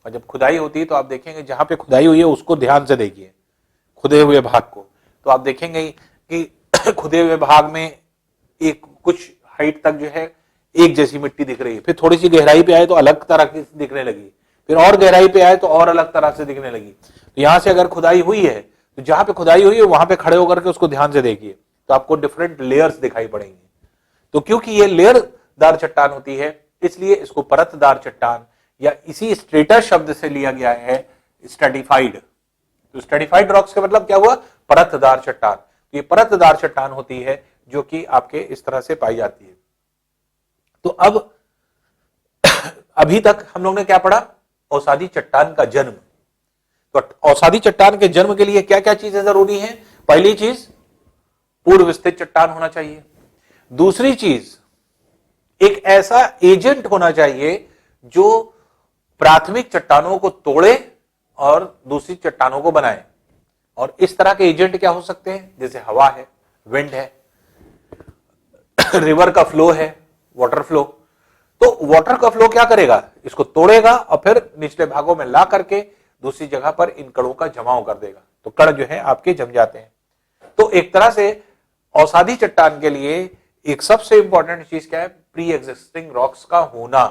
और जब खुदाई होती है तो आप देखेंगे जहां पे खुदाई हुई है उसको ध्यान से देखिए, खुदे हुए भाग को, तो आप देखेंगे कि खुदे हुए भाग में एक कुछ हाइट तक जो है एक जैसी मिट्टी दिख रही है, फिर थोड़ी सी गहराई पे आए तो अलग तरह की दिखने लगी, फिर और गहराई पे आए तो और अलग तरह से दिखने लगी। तो यहां से अगर खुदाई हुई है तो जहां पे खुदाई हुई है वहां पे खड़े होकर के उसको ध्यान से देखिए तो आपको डिफरेंट लेयर्स दिखाई पड़ेंगे। तो क्योंकि ये लेयरदार चट्टान होती है इसलिए इसको परतदार चट्टान या इसी स्ट्रेटा शब्द से लिया गया है स्टडीफाइड। तो स्टडीफाइड रॉक्स का मतलब क्या हुआ, परतदार चट्टान। तो ये परतदार चट्टान होती है जो कि आपके इस तरह से पाई जाती है। तो अब अभी तक हम लोग ने क्या पढ़ा, अवसादी चट्टान का जन्म। तो अवसादी चट्टान के जन्म के लिए क्या क्या चीजें जरूरी हैं, पहली चीज पूर्व स्थित चट्टान होना चाहिए, दूसरी चीज एक ऐसा एजेंट होना चाहिए जो प्राथमिक चट्टानों को तोड़े और दूसरी चट्टानों को बनाए। और इस तरह के एजेंट क्या हो सकते हैं, जैसे हवा है, विंड है, रिवर का फ्लो है, वाटर फ्लो। तो वाटर का फ्लो क्या करेगा, इसको तोड़ेगा और फिर निचले भागों में ला करके दूसरी जगह पर इन कणों का जमाव कर देगा, तो कण जो है आपके जम जाते हैं। तो एक तरह से अवसादी चट्टान के लिए एक सबसे इंपॉर्टेंट चीज क्या है, प्री एग्जिस्टिंग रॉक्स का होना,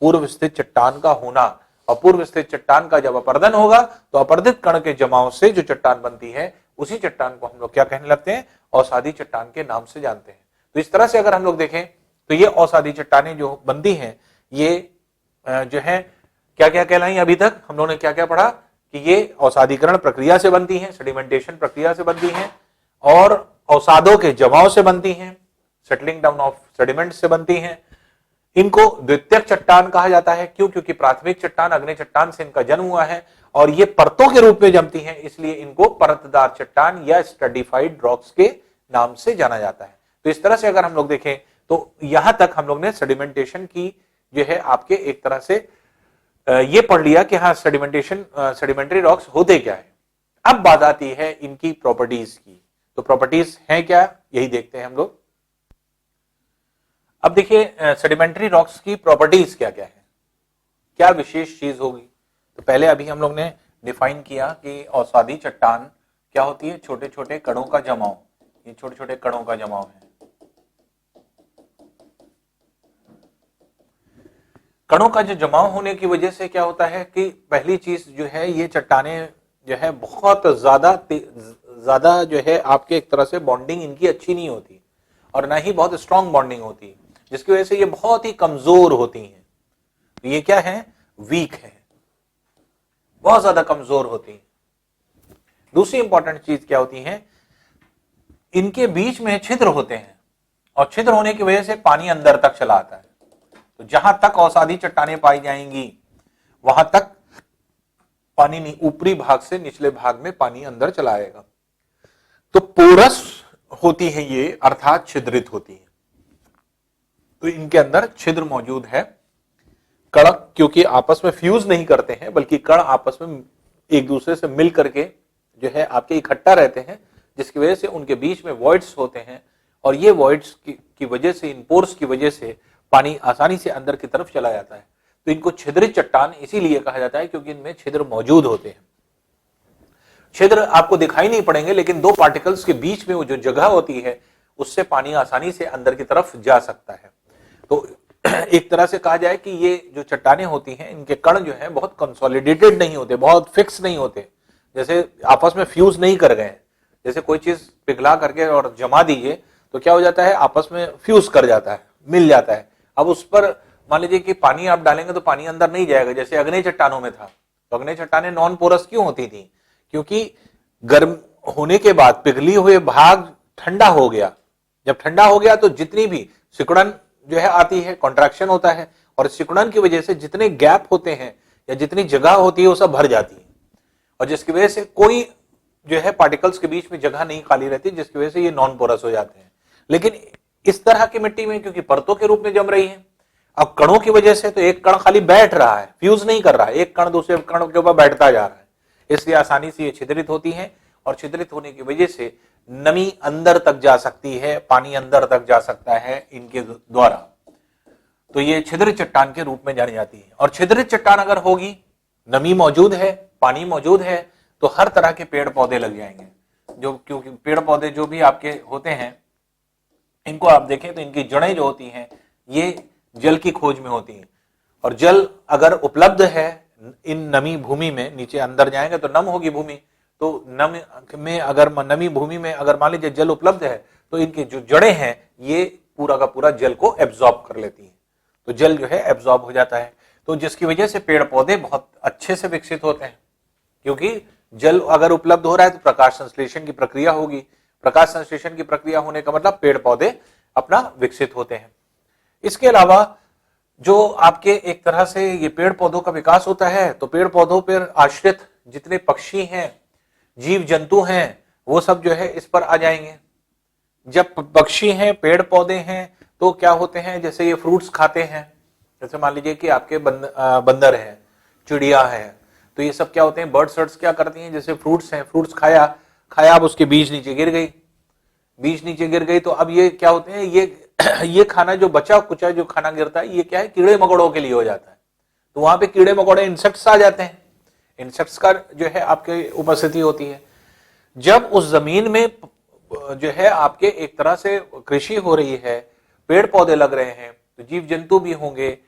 पूर्व स्थित चट्टान का होना। और पूर्व स्थित चट्टान का जब अपर्दन होगा तो अपर्दित कण के जमाव से जो चट्टान बनती है उसी चट्टान को हम लोग क्या कहने लगते हैं, अवसादी चट्टान के नाम से जानते हैं। तो इस तरह से अगर हम लोग देखें तो ये अवसादी चट्टानें जो बनती हैं ये जो है क्या क्या कहलाई, अभी तक हम लोगों ने क्या क्या पढ़ा कि ये अवसादीकरण प्रक्रिया से बनती हैं, सेडिमेंटेशन प्रक्रिया से बनती हैं, और अवसादों के जमाव से बनती हैं, सेटलिंग डाउन ऑफ सेडिमेंट से बनती हैं। इनको द्वितीयक चट्टान कहा जाता है, क्यों, क्योंकि प्राथमिक चट्टान अग्नि चट्टान से इनका जन्म हुआ है और ये परतों के रूप में जमती हैं, इसलिए इनको परतदार चट्टान या स्टडीफाइड रॉक्स के नाम से जाना जाता है। तो इस तरह से अगर हम लोग देखें तो यहां तक हम लोग ने सेडिमेंटेशन की जो है आपके एक तरह से ये पढ़ लिया कि हाँ सेडिमेंटरी रॉक्स होते क्या है। अब बात आती है इनकी प्रॉपर्टीज की। तो प्रॉपर्टीज हैं क्या, यही देखते हैं हम लोग। अब देखिए सेडिमेंटरी रॉक्स की प्रॉपर्टीज क्या क्या है, क्या विशेष चीज होगी। तो पहले अभी हम लोग ने डिफाइन किया कि औसादी चट्टान क्या होती है, छोटे छोटे कणों का जमाव, ये छोटे छोटे कणों का जमाव है। कणों का जो जमाव होने की वजह से क्या होता है कि पहली चीज जो है ये चट्टाने जो है बहुत ज्यादा जो है आपके एक तरह से बॉन्डिंग इनकी अच्छी नहीं होती और ना ही बहुत स्ट्रांग बॉन्डिंग होती, जिसकी वजह से ये बहुत ही कमजोर होती हैं। तो ये क्या है, वीक है, बहुत ज्यादा कमजोर होती है। दूसरी इंपॉर्टेंट चीज क्या होती है, इनके बीच में छिद्र होते हैं और छिद्र होने की वजह से पानी अंदर तक चला आता है। तो जहां तक औसादी चट्टानें पाई जाएंगी वहां तक पानी नहीं, ऊपरी भाग से निचले भाग में पानी अंदर चला आएगा। तो पोरस होती है ये, अर्थात छिद्रित होती है। तो इनके अंदर छिद्र मौजूद है। कण क्योंकि आपस में फ्यूज नहीं करते हैं बल्कि कण आपस में एक दूसरे से मिल करके जो है आपके इकट्ठा रहते हैं, जिसकी वजह से उनके बीच में वॉइड्स होते हैं और ये वॉइड्स की वजह से, इन पोर्स की वजह से पानी आसानी से अंदर की तरफ चला जाता है। तो इनको छिद्रित चट्टान इसीलिए कहा जाता है क्योंकि इनमें छिद्र मौजूद होते हैं। छिद्र आपको दिखाई नहीं पड़ेंगे लेकिन दो पार्टिकल्स के बीच में वो जो जगह होती है उससे पानी आसानी से अंदर की तरफ जा सकता है। तो एक तरह से कहा जाए कि ये जो चट्टानें होती हैं इनके कण जो है बहुत कंसोलिडेटेड नहीं होते, बहुत फिक्स नहीं होते, जैसे आपस में फ्यूज नहीं कर गए। जैसे कोई चीज पिघला करके और जमा दीजिए तो क्या हो जाता है, आपस में फ्यूज कर जाता है, मिल जाता है। अब उस पर मान लीजिए कि पानी आप डालेंगे तो पानी अंदर नहीं जाएगा, जैसे अग्नि चट्टानों में था। तो अग्नि चट्टानें नॉन पोरस क्यों होती थी, क्योंकि गर्म होने के बाद पिघली हुए भाग ठंडा हो गया। जब ठंडा हो गया तो जितनी भी सिकुड़न जो है आती है, कॉन्ट्रैक्शन होता है और सिकुड़न की वजह से जितने गैप होते हैं या जितनी जगह होती है वो सब भर जाती है और जिसकी वजह से कोई जो है पार्टिकल्स के बीच में जगह नहीं खाली रहती, जिसकी वजह से ये नॉन पोरस हो जाते हैं। लेकिन इस तरह की मिट्टी में क्योंकि परतों के रूप में जम रही है, अब कणों की वजह से तो एक कण खाली बैठ रहा है, फ्यूज नहीं कर रहा है, एक कण दूसरे कण के ऊपर बैठता जा रहा है, इसलिए आसानी से ये छिद्रित होती है और छिद्रित होने की वजह से नमी अंदर तक जा सकती है, पानी अंदर तक जा सकता है इनके द्वारा। तो ये छिद्रित चट्टान के रूप में जानी जाती है। और छिद्रित चट्टान अगर होगी, नमी मौजूद है, पानी मौजूद है, तो हर तरह के पेड़ पौधे लग जाएंगे। जो क्योंकि पेड़ पौधे जो भी आपके होते हैं इनको आप देखें तो इनकी जड़ें जो होती हैं ये जल की खोज में होती हैं और जल अगर उपलब्ध है इन नमी भूमि में, नीचे अंदर जाएंगे तो नम होगी भूमि, तो नम में अगर नमी भूमि में अगर मान लीजिए जल उपलब्ध है तो इनकी जो जड़ें हैं ये पूरा का पूरा जल को एब्जॉर्ब कर लेती हैं, तो जल जो है एब्जॉर्ब हो जाता है। तो जिसकी वजह से पेड़ पौधे बहुत अच्छे से विकसित होते हैं, क्योंकि जल अगर उपलब्ध हो रहा है तो प्रकाश संश्लेषण की प्रक्रिया होगी, प्रकाश संश्लेषण की प्रक्रिया होने का मतलब पेड़ पौधे अपना विकसित होते हैं। इसके अलावा जो आपके एक तरह से ये पेड़ पौधों का विकास होता है तो पेड़ पौधों पर आश्रित जितने पक्षी हैं, जीव जंतु हैं, वो सब जो है इस पर आ जाएंगे। जब पक्षी हैं, पेड़ पौधे हैं तो क्या होते हैं, जैसे ये फ्रूट्स खाते हैं, जैसे मान लीजिए कि आपके बंदर है, चिड़िया है, तो ये सब क्या होते हैं, बर्ड सर्ट्स क्या करती हैं, जैसे फ्रूट्स हैं, फ्रूट्स खाया, अब उसके बीज नीचे गिर गई, बीज नीचे गिर गई तो अब ये क्या होते हैं, ये खाना जो बचा कुचा जो खाना गिरता है ये क्या है, कीड़े मकोड़ों के लिए हो जाता है। तो वहां पे कीड़े मकोड़े इंसेक्ट्स आ जाते हैं, इंसेक्ट्स का जो है आपके उपस्थिति होती है। जब उस जमीन में जो है आपके एक तरह से कृषि हो रही है, पेड़ पौधे लग रहे हैं, तो जीव जंतु भी होंगे,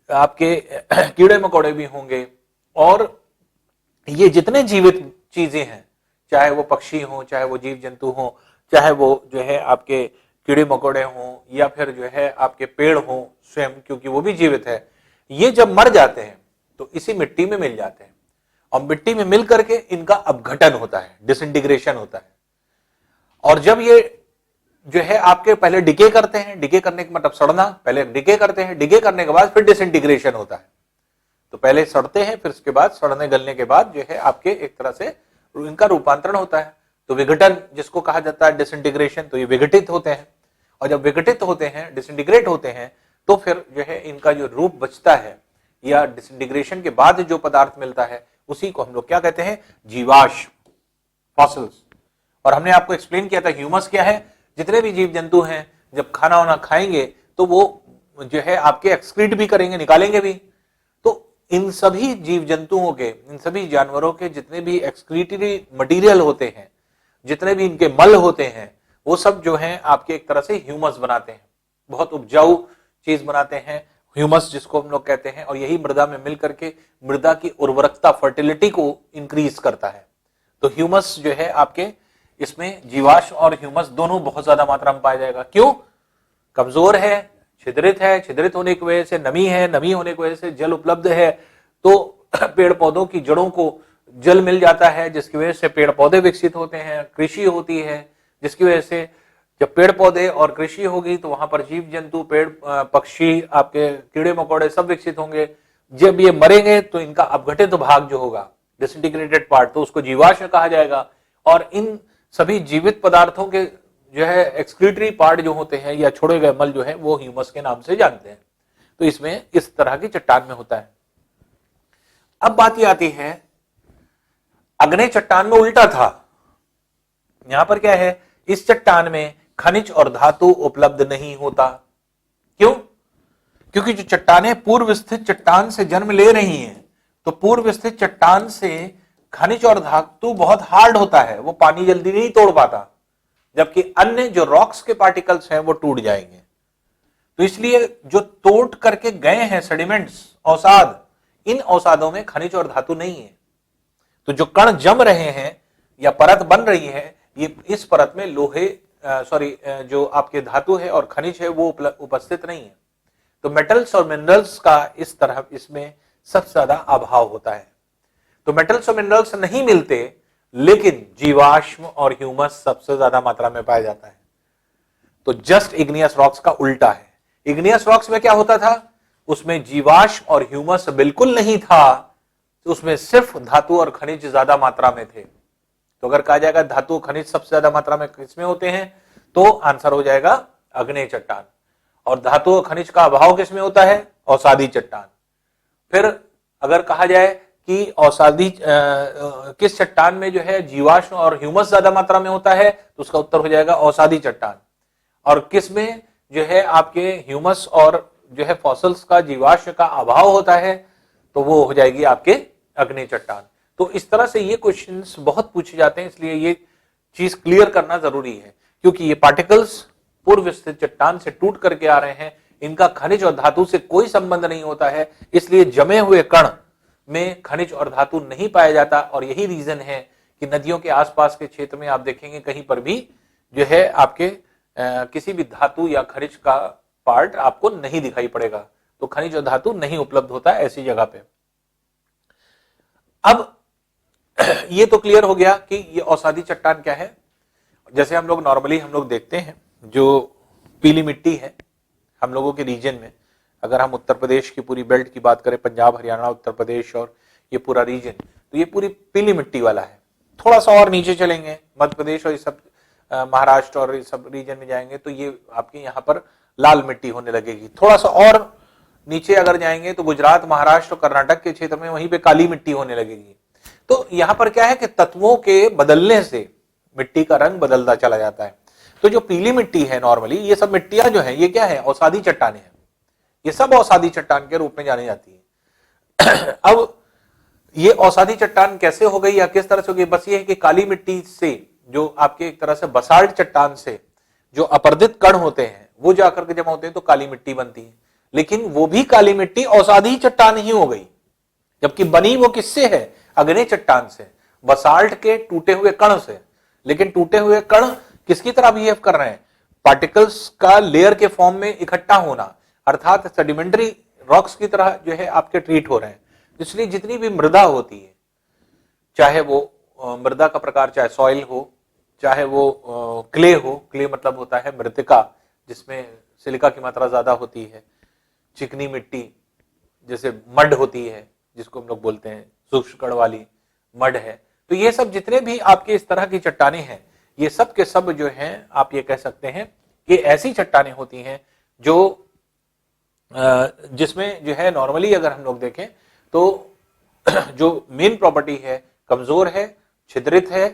आपके कीड़े मकोड़े भी होंगे और ये जितने जीवित चीजें हैं, चाहे वो पक्षी हो, चाहे वो जीव जंतु हो, चाहे वो जो है आपके कीड़े मकोड़े हों या फिर जो है आपके पेड़ हों स्वयं, क्योंकि वो भी जीवित है, ये जब मर जाते हैं तो इसी मिट्टी में मिल जाते हैं और मिट्टी में मिल करके इनका अपघटन होता है, डिसइंटीग्रेशन होता है। और जब ये जो है आपके पहले डिके करते हैं, डिके करने का मतलब सड़ना, पहले डिके करते हैं, डिके करने के बाद फिर डिसइंटीग्रेशन होता है। तो पहले सड़ते हैं, फिर उसके बाद सड़ने गलने के बाद जो है आपके एक तरह से इनका रूपांतरण होता है। तो विघटन जिसको कहा जाता है डिसइंटीग्रेशन, तो ये विघटित होते हैं और जब विघटित होते हैं, डिसइंटीग्रेट होते हैं, तो फिर जो है इनका जो रूप बचता है या डिसइंटीग्रेशन के बाद जो पदार्थ मिलता है उसी को हम लोग क्या कहते हैं, जीवाश्म, फॉसिल्स। और हमने आपको एक्सप्लेन किया था ह्यूमस क्या है, जितने भी जीव जंतु हैं जब खाना वाना खाएंगे तो वो जो है आपके एक्सक्रीट भी करेंगे, निकालेंगे भी। तो इन सभी जीव जंतुओं के, इन सभी जानवरों के जितने भी एक्सक्रीटरी मटेरियल होते हैं, जितने भी इनके मल होते हैं, वो सब जो है आपके एक तरह से ह्यूमस बनाते हैं, बहुत उपजाऊ चीज बनाते हैं, ह्यूमस जिसको हम लोग कहते हैं, और यही मृदा में मिल करके मृदा की उर्वरकता, फर्टिलिटी को इंक्रीज करता है। तो ह्यूमस जो है आपके इसमें जीवाश्म और ह्यूमस दोनों बहुत ज्यादा मात्रा में पाया जाएगा। क्यों? कमजोर है, छिद्रित होने की वजह से नमी है, नमी होने की वजह से जल उपलब्ध है, तो पेड़ पौधों की जड़ों को जल मिल जाता है, जिसकी वजह से पेड़ पौधे विकसित होते हैं, कृषि होती है, जिसकी वजह से जब पेड़ पौधे और कृषि होगी तो वहां पर जीव जंतु, पेड़ पक्षी, आपके कीड़े मकोड़े सब विकसित होंगे। जब ये मरेंगे तो इनका अपघटित भाग जो होगा, डिसइंटीग्रेटेड पार्ट, तो उसको जीवाश्म कहा जाएगा। और इन सभी जीवित पदार्थों के जो है एक्सक्रीटरी पार्ट जो होते हैं या छोड़े गए मल जो है वो ह्यूमस के नाम से जानते हैं। तो इसमें इस तरह की चट्टान में होता है। अब बात ये आती है, अग्नेय चट्टान में उल्टा था। यहां पर क्या है, इस चट्टान में खनिज और धातु उपलब्ध नहीं होता। क्यों? क्योंकि जो चट्टानें पूर्व स्थित चट्टान से जन्म ले रही हैं, तो पूर्व स्थित चट्टान से खनिज और धातु बहुत हार्ड होता है, वो पानी जल्दी नहीं तोड़ पाता, जबकि अन्य जो रॉक्स के पार्टिकल्स हैं वो टूट जाएंगे। तो इसलिए जो तोड़ करके गए हैं सेडिमेंट्स, अवसाद, इन अवसादों में खनिज और धातु नहीं है। तो जो कण जम रहे हैं या परत बन रही है, ये इस परत में लोहे जो आपके धातु है और खनिज है वो उपस्थित नहीं है। तो मेटल्स और मिनरल्स का इस तरह इसमें सबसे ज्यादा अभाव होता है। तो मेटल्स और मिनरल्स नहीं मिलते, लेकिन जीवाश्म और ह्यूमस सबसे ज्यादा मात्रा में पाया जाता है। तो जस्ट इग्नियस रॉक्स का उल्टा है। इग्नियस रॉक्स में क्या होता था, उसमें जीवाश्म और ह्यूमस बिल्कुल नहीं था, तो उसमें सिर्फ धातु और खनिज ज्यादा मात्रा में थे। तो अगर कहा जाएगा धातु खनिज सबसे ज्यादा मात्रा में किसमें होते हैं, तो आंसर हो जाएगा अग्नेय चट्टान। और धातु और खनिज का अभाव किसमें होता है, अवसादी चट्टान। फिर अगर कहा जाए कि अवसादी किस चट्टान में जो है जीवाश्म और ह्यूमस ज्यादा मात्रा में होता है, तो उसका उत्तर हो जाएगा अवसादी चट्टान। और किस में जो है आपके ह्यूमस और जो है फॉसिल्स का, जीवाश्म का अभाव होता है, तो वो हो जाएगी आपके अग्नेय चट्टान। तो इस तरह से ये क्वेश्चंस बहुत पूछे जाते हैं, इसलिए ये चीज क्लियर करना जरूरी है, क्योंकि ये पार्टिकल्स पूर्व स्थित चट्टान से टूट करके आ रहे हैं, इनका खनिज और धातु से कोई संबंध नहीं होता है, इसलिए जमे हुए कण में खनिज और धातु नहीं पाया जाता। और यही रीजन है कि नदियों के आसपास के क्षेत्र में आप देखेंगे कहीं पर भी जो है आपके किसी भी धातु या खनिज का पार्ट आपको नहीं दिखाई पड़ेगा। तो खनिज और धातु नहीं उपलब्ध होता है ऐसी जगह पे। अब ये तो क्लियर हो गया कि ये अवसादी चट्टान क्या है। जैसे हम लोग नॉर्मली हम लोग देखते हैं, जो पीली मिट्टी है हम लोगों के रीजन में, अगर हम उत्तर प्रदेश की पूरी बेल्ट की बात करें, पंजाब, हरियाणा, उत्तर प्रदेश और ये पूरा रीजन, तो ये पूरी पीली मिट्टी वाला है। थोड़ा सा और नीचे चलेंगे, मध्य प्रदेश और ये सब महाराष्ट्र और ये सब रीजन में जाएंगे, तो ये आपके यहाँ पर लाल मिट्टी होने लगेगी। थोड़ा सा और नीचे अगर जाएंगे तो गुजरात, महाराष्ट्र और कर्नाटक के क्षेत्र में वहीं पे काली मिट्टी होने लगेगी। तो यहाँ पर क्या है कि तत्वों के बदलने से मिट्टी का रंग बदलता चला जाता है। तो जो पीली मिट्टी है नॉर्मली, ये सब मिट्टियां जो है ये क्या है, अवसादी चट्टानें हैं। ये सब अवसादी चट्टान के रूप में जानी जाती है। अब ये अवसादी चट्टान कैसे हो गई या किस तरह से हो गई, बस ये है कि काली मिट्टी से, जो आपके एक तरह से बसाल्ट चट्टान से जो अपर्दित कण होते हैं वो जाकर के जमा होते हैं तो काली मिट्टी बनती है। लेकिन वो भी काली मिट्टी अवसादी चट्टान ही हो गई, जबकि बनी वो किससे है, अग्नेय चट्टान से, बसाल्ट के टूटे हुए कण से। लेकिन टूटे हुए कण किसकी तरह बिहेव कर रहे हैं, पार्टिकल्स का लेयर के फॉर्म में इकट्ठा होना, अर्थात सेडिमेंट्री रॉक्स की तरह जो है आपके ट्रीट हो रहे हैं। इसलिए जितनी भी मृदा होती है, चाहे वो मृदा का प्रकार चाहे सॉइल हो, चाहे वो क्ले हो, क्ले मतलब होता है मृतिका जिसमें सिलिका की मात्रा ज्यादा होती है, चिकनी मिट्टी जैसे मड होती है जिसको हम लोग बोलते हैं सूक्ष्म कण वाली मड है। तो ये सब जितने भी आपके इस तरह की चट्टानें हैं, ये सब के सब जो हैं आप ये कह सकते हैं कि ऐसी चट्टानें होती हैं जो जिसमें जो है नॉर्मली अगर हम लोग देखें तो जो मेन प्रॉपर्टी है कमजोर है, छिद्रित है,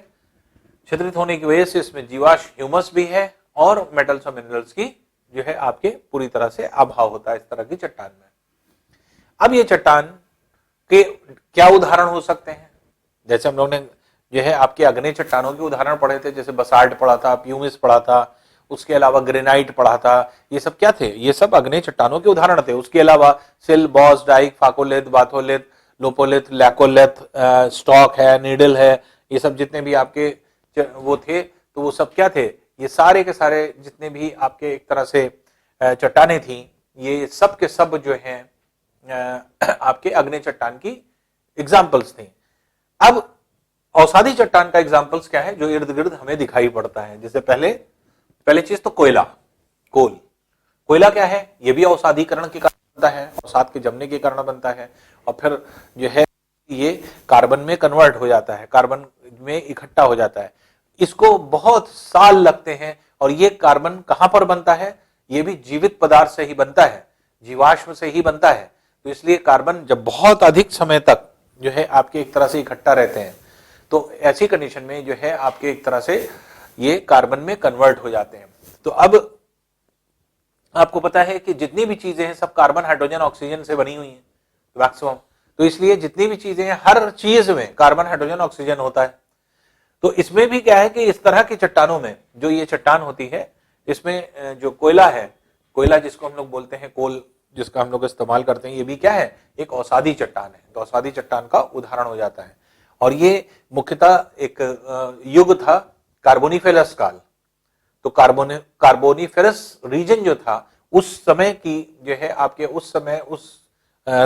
छिद्रित होने की वजह से इसमें जीवाश्म ह्यूमस भी है और मेटल्स और मिनरल्स की जो है आपके पूरी तरह से अभाव होता है इस तरह की चट्टान में। अब ये चट्टान के क्या उदाहरण हो सकते हैं? जैसे हम लोग ने जो है आपके अग्नि चट्टानों के उदाहरण पढ़े थे, जैसे बसाल्ट पढ़ा था, प्यूमिस पढ़ा था, उसके अलावा ग्रेनाइट पढ़ा था। ये सब क्या थे? ये सब अग्नि चट्टानों के उदाहरण थे। उसके अलावा sill, boss, dyke, phacolith, batholith, lopolith, laccolith, stock है, नीडल है, ये सब जितने भी आपके वो थे, तो वो सब क्या थे? ये सारे के सारे जितने भी आपके एक तरह से चट्टाने थी, ये सब के सब जो हैं आपके अग्नि चट्टान की एग्जाम्पल्स थी। अब औषधि चट्टान का एग्जाम्पल्स क्या है जो इर्द गिर्द हमें दिखाई पड़ता है? जैसे पहले चीज तो कोयला क्या है? ये भी औषधिकरण के कारण बनता है, औषध के जमने के कारण बनता है, और फिर जो है ये कार्बन में कन्वर्ट हो जाता है, कार्बन में इकट्ठा हो जाता है। इसको बहुत साल लगते हैं, और ये कार्बन कहां पर बनता है? ये भी जीवित पदार्थ से ही बनता है, जीवाश्म से ही बनता है। तो इसलिए कार्बन जब बहुत अधिक समय तक जो है आपके एक तरह से इकट्ठा रहते हैं, तो ऐसी कंडीशन में जो है आपके एक तरह से ये कार्बन में कन्वर्ट हो जाते हैं। तो अब आपको पता है कि जितनी भी चीजें हैं सब कार्बन, हाइड्रोजन, ऑक्सीजन से बनी हुई हैं मैक्सिमम। तो इसलिए जितनी भी चीजें हैं, हर चीज में कार्बन, हाइड्रोजन, ऑक्सीजन होता है। तो इसमें भी क्या है कि इस तरह की चट्टानों में जो ये चट्टान होती है, इसमें जो कोयला है, कोयला जिसको हम लोग बोलते हैं कोल, जिसका हम लोग इस्तेमाल करते हैं, ये भी क्या है? एक औषधि चट्टान है। तो औषधि चट्टान का उदाहरण हो जाता है। और ये मुख्यतः एक युग था कार्बोनिफेरस काल। तो कार्बोनिफेरस रीजन जो था, उस समय की जो है आपके उस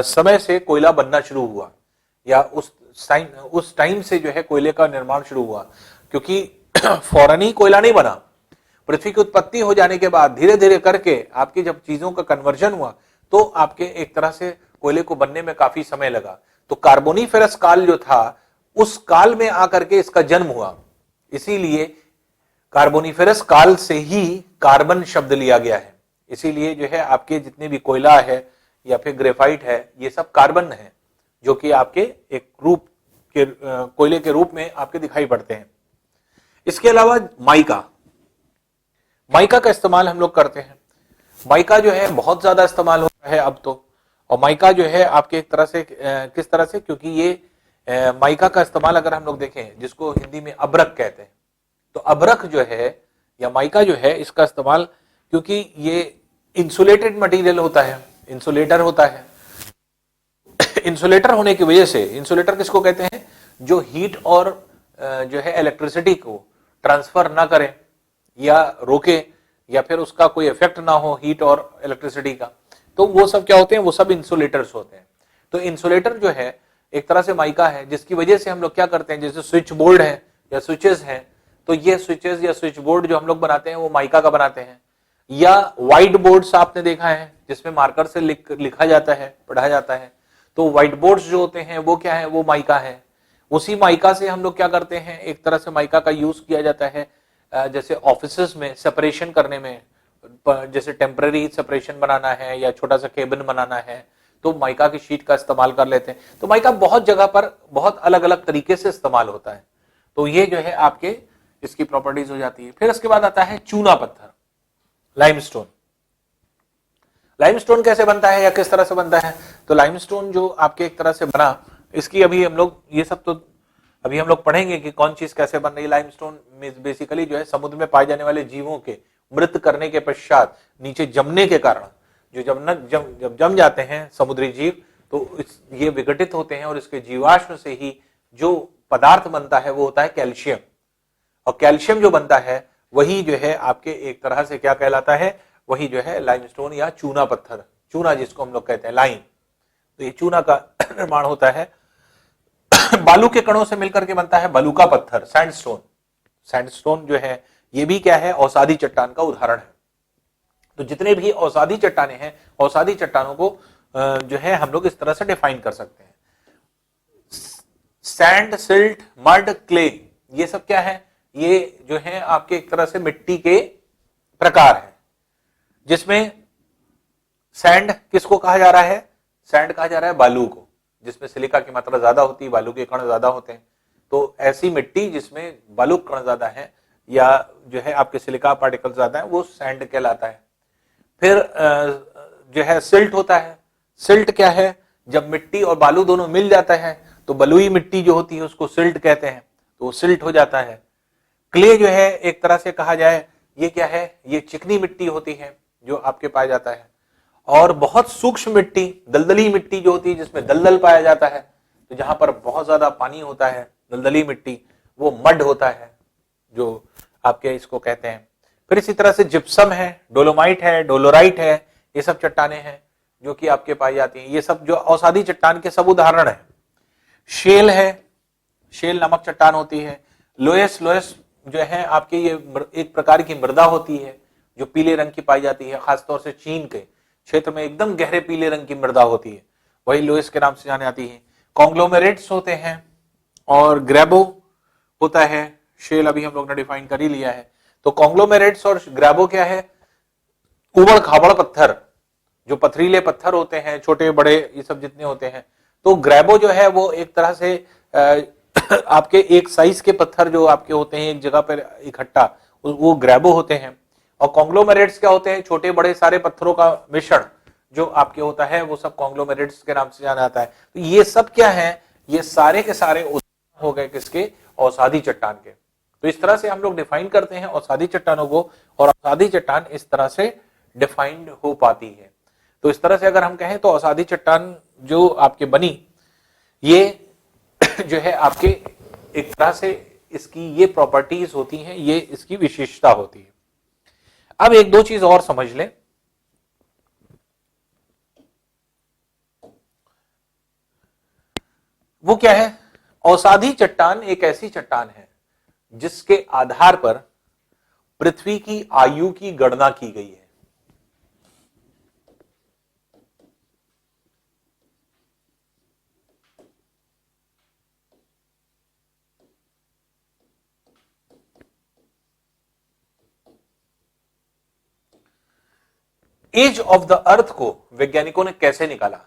समय से कोयला बनना शुरू हुआ, या उस टाइम से जो है कोयले का निर्माण शुरू हुआ। क्योंकि फौरन ही कोयला नहीं बना, पृथ्वी की उत्पत्ति हो जाने के बाद धीरे धीरे करके आपकी जब चीजों का कन्वर्जन हुआ, तो आपके एक तरह से कोयले को बनने में काफी समय लगा। तो कार्बोनिफेरस काल जो था, उस काल में आकर के इसका जन्म हुआ। इसीलिए कार्बोनिफेरस काल से ही कार्बन शब्द लिया गया है। इसीलिए जो है आपके जितने भी कोयला है या फिर ग्रेफाइट है, ये सब कार्बन है, जो कि आपके एक रूप के कोयले के रूप में आपके दिखाई पड़ते हैं। इसके अलावा माइका का इस्तेमाल हम लोग करते हैं। माइका जो है बहुत ज्यादा इस्तेमाल होता है अब तो। और माइका जो है आपके एक तरह से किस तरह से, क्योंकि ये माइका का इस्तेमाल अगर हम लोग देखें, जिसको हिंदी में अब्रक कहते हैं, तो अब्रक जो है या माइका जो है, इसका इस्तेमाल क्योंकि ये इंसुलेटेड मटेरियल होता है, इंसुलेटर होता है। इंसुलेटर होने की वजह से, इंसुलेटर किसको कहते हैं? जो हीट और जो है इलेक्ट्रिसिटी को ट्रांसफर ना करे या रोके, या फिर उसका कोई इफेक्ट ना हो हीट और इलेक्ट्रिसिटी का, तो वो सब क्या होते हैं? वो सब इंसुलेटर्स होते हैं। तो इंसुलेटर जो है एक तरह से माइका है, जिसकी वजह से हम लोग क्या करते हैं, जैसे स्विच बोर्ड है या स्विचेस हैं, तो ये स्विचेस या स्विच बोर्ड जो हम लोग बनाते हैं वो माइका का बनाते हैं। या व्हाइट बोर्ड्स आपने देखा है जिसमें मार्कर से लिखा जाता है, पढ़ा जाता है, तो व्हाइट बोर्ड्स जो होते हैं वो क्या है? वो माइका है। उसी माइका से हम लोग क्या करते हैं, एक तरह से माइका का यूज किया जाता है जैसे ऑफिसेस में सेपरेशन करने में, जैसे टेम्पररी सेपरेशन बनाना है या छोटा सा केबिन बनाना है, तो माइका की शीट का इस्तेमाल कर लेते हैं। तो माइका बहुत जगह पर बहुत अलग अलग तरीके से इस्तेमाल होता है। तो ये जो है आपके इसकी प्रॉपर्टीज हो जाती है। फिर इसके बाद आता है चूना पत्थर, लाइमस्टोन। लाइमस्टोन कैसे बनता है या किस तरह से बनता है? तो लाइमस्टोन जो आपके एक तरह से बना, इसकी अभी हम लोग ये सब तो अभी हम लोग पढ़ेंगे कि कौन चीज कैसे बन रही है। लाइमस्टोन में बेसिकली जो है समुद्र में पाए जाने वाले जीवों के मृत करने के पश्चात नीचे जमने के कारण, जो जब जम जाते हैं समुद्री जीव, तो ये विघटित होते हैं, और इसके जीवाश्म से ही जो पदार्थ बनता है वो होता है कैल्शियम। और कैल्शियम जो बनता है वही जो है आपके एक तरह से क्या कहलाता है? वही जो है लाइमस्टोन या चूना पत्थर, चूना जिसको हम लोग कहते हैं लाइम। तो ये चूना का निर्माण होता है, बालू के कणों से मिलकर के बनता है बलुका पत्थर, सैंडस्टोन। सैंडस्टोन जो है ये भी क्या है? औषधि चट्टान का उदाहरण है। तो जितने भी औषधि चट्टाने हैं, औषधि चट्टानों को जो है हम लोग इस तरह से डिफाइन कर सकते हैं। सैंड, सिल्ट, मड, क्ले, ये सब क्या है? ये जो है आपके एक तरह से मिट्टी के प्रकार है, जिसमें सैंड किसको कहा जा रहा है? सैंड कहा जा रहा है बालू को, जिसमें सिलिका की मात्रा ज्यादा होती है, बालू के कण ज्यादा होते हैं। तो ऐसी मिट्टी जिसमें बालू कण ज्यादा है या जो है आपके सिलिका पार्टिकल ज्यादा है, वो सैंड कहलाता है। फिर जो है सिल्ट होता है। सिल्ट क्या है? जब मिट्टी और बालू दोनों मिल जाता है तो बलुई मिट्टी जो होती है उसको सिल्ट कहते हैं, तो वो सिल्ट हो जाता है। क्ले जो है एक तरह से कहा जाए ये क्या है, ये चिकनी मिट्टी होती है जो आपके पाया जाता है। और बहुत सूक्ष्म मिट्टी, दलदली मिट्टी जो होती है जिसमें दलदल पाया जाता है, तो जहां पर बहुत ज्यादा पानी होता है, दलदली मिट्टी, वो मड होता है जो आपके इसको कहते हैं। फिर इसी तरह से जिप्सम है, डोलोमाइट है, डोलोराइट है, ये सब चट्टाने हैं जो कि आपके पाई जाती हैं। ये सब जो औषधि चट्टान के सब उदाहरण है। शेल है, शेल नमक चट्टान होती है। लोएस, लोएस जो है आपके ये एक प्रकार की मृदा होती है जो पीले रंग की पाई जाती है, खासतौर से चीन के क्षेत्र में एकदम गहरे पीले रंग की मृदा होती है, वही लोएस के नाम से जानी जाती है। कॉन्ग्लोमेरेट्स होते हैं और ग्रेबो होता है। शेल अभी हम लोग ने डिफाइन कर ही लिया है। तो कॉन्ग्लोमेरेट्स और ग्रेबो क्या है, उबड़ खाबड़ पत्थर, जो पथरीले पत्थर होते हैं, छोटे बड़े ये सब जितने होते हैं। तो ग्रेबो जो है वो एक तरह से आपके एक साइज के पत्थर जो आपके होते हैं एक जगह पर इकट्ठा, वो ग्रेबो होते हैं। और कॉन्ग्लोमेरेट्स क्या होते हैं, छोटे बड़े सारे पत्थरों का मिश्रण जो आपके होता है, वो सब कॉन्ग्लोमेरेट्स के नाम से जाना जाता है। तो ये सब क्या है, ये सारे के सारे हो गए किसके, औषधि चट्टान के। तो इस तरह से हम लोग डिफाइन करते हैं औषधि चट्टानों को, और औषधि चट्टान इस तरह से डिफाइंड हो पाती है। तो इस तरह से अगर हम कहें तो औषधि चट्टान जो आपके बनी, ये जो है आपके एक तरह से इसकी ये प्रॉपर्टीज होती हैं, ये इसकी विशेषता होती है। अब एक दो चीज और समझ लें। वो क्या है, औषधि चट्टान एक ऐसी चट्टान है जिसके आधार पर पृथ्वी की आयु की गणना की गई है। एज ऑफ द अर्थ को वैज्ञानिकों ने कैसे निकाला?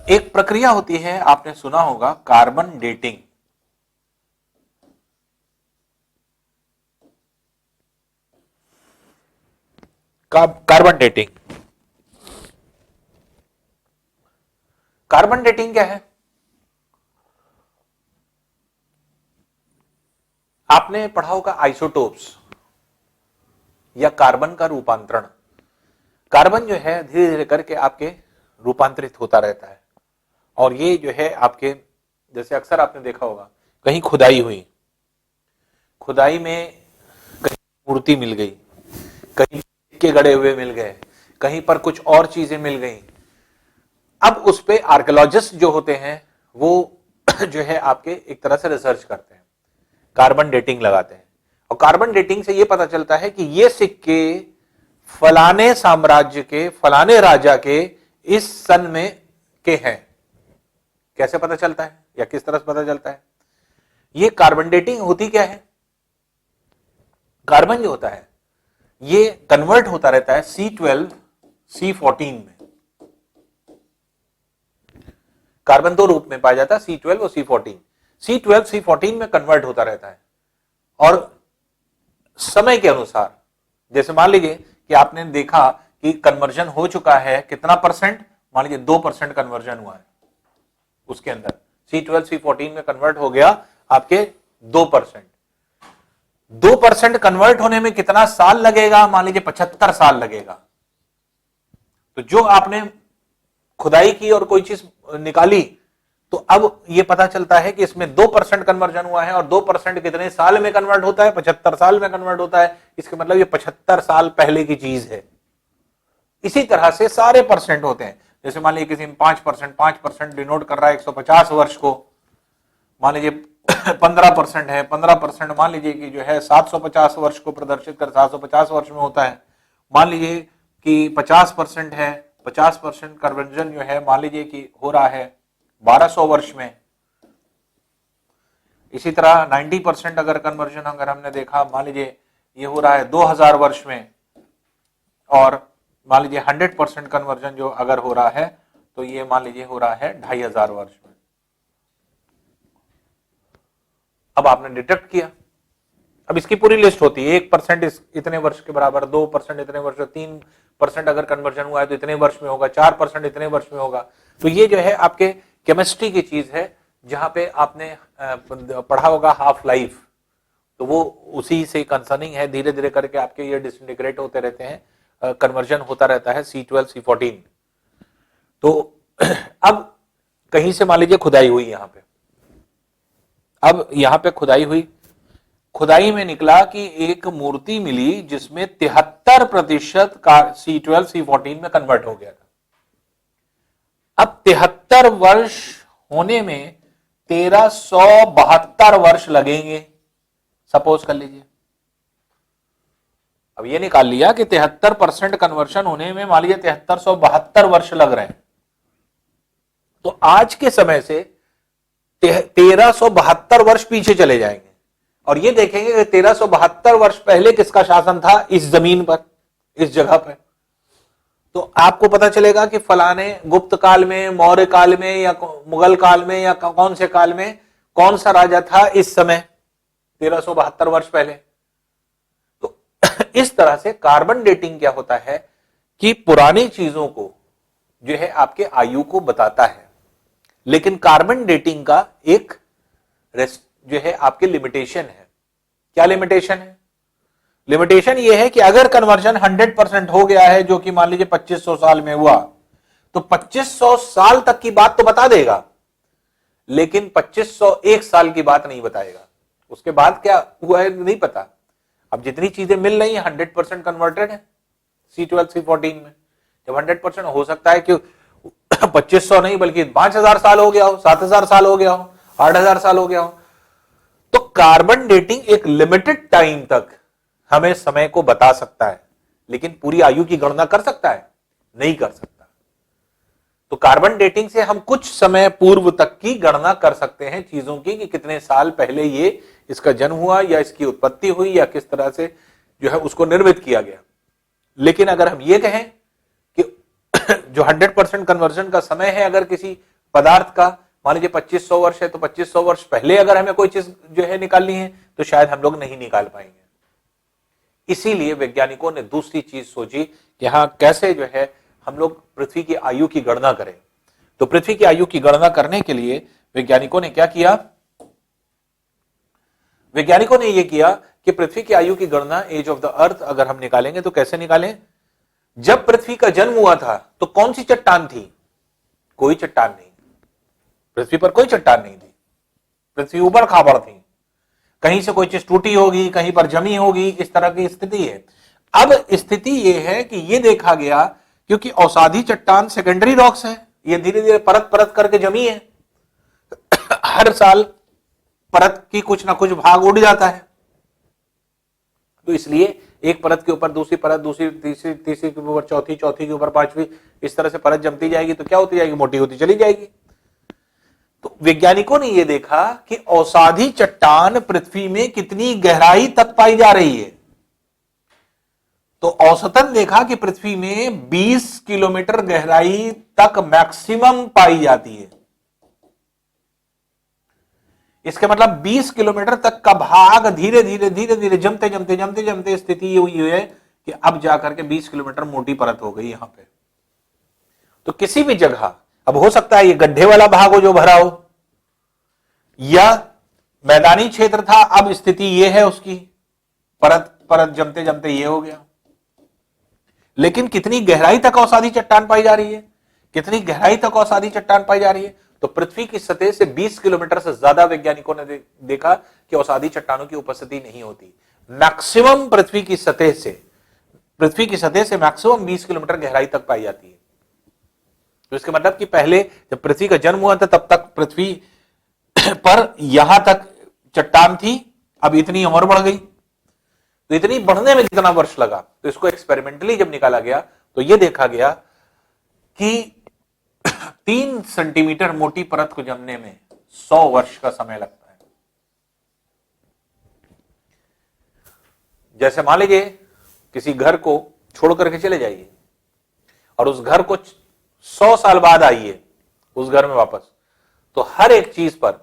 एक प्रक्रिया होती है, आपने सुना होगा, carbon dating. Carbon dating, carbon dating क्या है? आपने पढ़ा होगा आइसोटोप्स या कार्बन का रूपांतरण। कार्बन जो है धीरे धीरे करके आपके रूपांतरित होता रहता है, और ये जो है आपके, जैसे अक्सर आपने देखा होगा कहीं खुदाई हुई, खुदाई में कहीं मूर्ति मिल गई, कहीं के गड़े हुए मिल गए, कहीं पर कुछ और चीजें मिल गई। अब उस पे आर्कियोलॉजिस्ट जो होते हैं वो जो है आपके एक तरह से रिसर्च करते हैं, कार्बन डेटिंग लगाते हैं। और कार्बन डेटिंग से ये पता चलता है कि ये सिक्के फलाने साम्राज्य के, फलाने राजा के इस सन में के हैं। कैसे पता चलता है या किस तरह से पता चलता है? ये कार्बन डेटिंग होती क्या है, कार्बन जो होता है ये कन्वर्ट होता रहता है C12 C14 में। कार्बन दो रूप में पाया जाता है, C12 और C14। C12 C14 में कन्वर्ट होता रहता है, और समय के अनुसार, जैसे मान लीजिए कि आपने देखा कि कन्वर्जन हो चुका है कितना परसेंट, मान लीजिए 2% कन्वर्जन हुआ है, उसके अंदर C12 C14 में कन्वर्ट हो गया आपके 2%। 2% कन्वर्ट होने में कितना साल लगेगा? मान लीजिए 75 साल लगेगा। तो जो आपने खुदाई की और कोई चीज निकाली, तो अब ये पता चलता है कि इसमें 2% कन्वर्जन हुआ है, और 2% कितने साल में कन्वर्ट होता है? 75 साल में कन्वर्ट होता है। इसके मतलब ये 75 साल पहले की चीज है। इसी तरह से सारे परसेंट होते हैं। जैसे मान लीजिए किसी में 5% डिनोट कर रहा है 150 वर्ष को, मान लीजिए 15% है, 15% मान लीजिए कि जो है 750 वर्ष को प्रदर्शित कर 750 वर्ष में होता है। मान लीजिए कि 50% है, 50% कन्वर्जन जो है मान लीजिए कि हो रहा है 1200 वर्ष में। इसी तरह 90% अगर कन्वर्जन अगर हमने देखा, मान लीजिए ये हो रहा है 2000 वर्ष में, और मान लीजिए 100% कन्वर्जन जो अगर हो रहा है तो ये मान लीजिए हो रहा है 2500 वर्ष में। अब आपने डिटेक्ट किया, अब इसकी पूरी लिस्ट होती है, 1% इतने वर्ष के बराबर, 2% इतने वर्ष, 3% अगर कन्वर्जन हुआ है तो इतने वर्ष में होगा, 4% इतने वर्ष में होगा। तो ये जो है आपके केमिस्ट्री की चीज है, जहां पे आपने पढ़ा होगा हाफ लाइफ, तो वो उसी से कंसर्निंग है। धीरे धीरे करके आपके ये डिसइंटीग्रेट होते रहते हैं, कन्वर्जन होता रहता है C12 C14। तो अब कहीं से मान लीजिए खुदाई हुई यहां पे, अब यहां पे खुदाई में निकला कि एक मूर्ति मिली जिसमें 73% का C12 C14 में कन्वर्ट हो गया था। अब 73 वर्ष होने में 1372 वर्ष लगेंगे, सपोज कर लीजिए। अब ये निकाल लिया कि 73% कन्वर्शन होने में मान लीजिए 7372 वर्ष लग रहे हैं। तो आज के समय से 1372 वर्ष पीछे चले जाएंगे और ये देखेंगे कि 1372 वर्ष पहले किसका शासन था इस जमीन पर, इस जगह पर। तो आपको पता चलेगा कि फलाने गुप्त काल में, मौर्य काल में, या मुगल काल में, या कौन से काल में कौन सा राजा था इस समय 1372 वर्ष पहले। तो इस तरह से कार्बन डेटिंग क्या होता है कि पुरानी चीजों को जो है आपके आयु को बताता है, लेकिन कार्बन डेटिंग का एक जो है आपके लिमिटेशन है। क्या लिमिटेशन है? लिमिटेशन यह है कि अगर कन्वर्जन 100% हो गया है, जो कि मान लीजिए 2500 साल में हुआ, तो 2500 साल तक की बात तो बता देगा, लेकिन 2501 साल की बात नहीं बताएगा। उसके बाद क्या हुआ है नहीं पता। अब जितनी चीजें मिल रही हैं 100% कन्वर्टेड है C12 C14 में। जब 100% हो सकता है कि 2500 नहीं बल्कि 5000 साल हो गया हो, 7000 साल हो गया हो, 8000 साल हो गया हो। तो कार्बन डेटिंग एक लिमिटेड टाइम तक हमें समय को बता सकता है, लेकिन पूरी आयु की गणना कर सकता है? नहीं कर सकता। तो कार्बन डेटिंग से हम कुछ समय पूर्व तक की गणना कर सकते हैं चीजों की, कि कितने साल पहले ये इसका जन्म हुआ या इसकी उत्पत्ति हुई या किस तरह से जो है उसको निर्मित किया गया। लेकिन अगर हम ये कहें कि जो 100% कन्वर्जन का समय है अगर किसी पदार्थ का, मान लीजिए 2500 वर्ष है, तो 2500 वर्ष पहले अगर हमें कोई चीज जो है निकालनी है तो शायद हम लोग नहीं निकाल पाएंगे। इसीलिए वैज्ञानिकों ने दूसरी चीज सोची कि हाँ कैसे जो है हम लोग पृथ्वी की आयु की गणना करें। तो पृथ्वी की आयु की गणना करने के लिए वैज्ञानिकों ने क्या किया? वैज्ञानिकों ने यह किया कि पृथ्वी की आयु की गणना एज ऑफ द अर्थ अगर हम निकालेंगे तो कैसे निकालें? जब पृथ्वी का जन्म हुआ था तो कौन सी चट्टान थी? कोई चट्टान नहीं, पृथ्वी पर कोई चट्टान नहीं थी, पृथ्वी ऊबड़ खाबड़ थी, कहीं से कोई चीज टूटी होगी, कहीं पर जमी होगी, इस तरह की स्थिति है। अब स्थिति यह है कि यह देखा गया क्योंकि औषधि चट्टान सेकेंडरी रॉक्स है, ये धीरे धीरे परत परत करके जमी है, हर साल परत की कुछ ना कुछ भाग उड़ जाता है। तो इसलिए एक परत के ऊपर दूसरी परत, दूसरी तीसरी, तीसरी के ऊपर चौथी, चौथी के ऊपर पांचवी, इस तरह से परत जमती जाएगी। तो क्या होती जाएगी? मोटी होती चली जाएगी। तो वैज्ञानिकों ने यह देखा कि औषधि चट्टान पृथ्वी में कितनी गहराई तक पाई जा रही है। तो औसतन देखा कि पृथ्वी में 20 किलोमीटर गहराई तक मैक्सिमम पाई जाती है। इसके मतलब 20 किलोमीटर तक का भाग धीरे धीरे जमते जमते जमते जमते स्थिति ये हुई है कि अब जाकर के 20 किलोमीटर मोटी परत हो गई यहां पे। तो किसी भी जगह, अब हो सकता है ये गड्ढे वाला भाग हो जो भरा हो, या मैदानी क्षेत्र था, अब स्थिति ये है उसकी, परत परत जमते जमते ये हो गया। लेकिन कितनी गहराई तक औषधि चट्टान पाई जा रही है? कितनी गहराई तक औषधि चट्टान पाई जा रही है? तो पृथ्वी की सतह से 20 किलोमीटर से ज्यादा वैज्ञानिकों ने देखा कि औषधि चट्टानों की उपस्थिति नहीं होती। मैक्सिमम पृथ्वी की सतह से मैक्सिमम 20 किलोमीटर गहराई तक पाई जाती है। तो इसका मतलब कि पहले जब पृथ्वी का जन्म हुआ था तब तक पृथ्वी पर यहां तक चट्टान थी, अब इतनी उम्र बढ़ गई। तो इतनी बढ़ने में कितना वर्ष लगा? तो इसको एक्सपेरिमेंटली जब निकाला गया तो यह देखा गया कि 3 सेंटीमीटर मोटी परत को जमने में 100 वर्ष का समय लगता है। जैसे मान लीजिए किसी घर को छोड़ करके चले जाइए और उस घर को 100 साल बाद आइए उस घर में वापस, तो हर एक चीज पर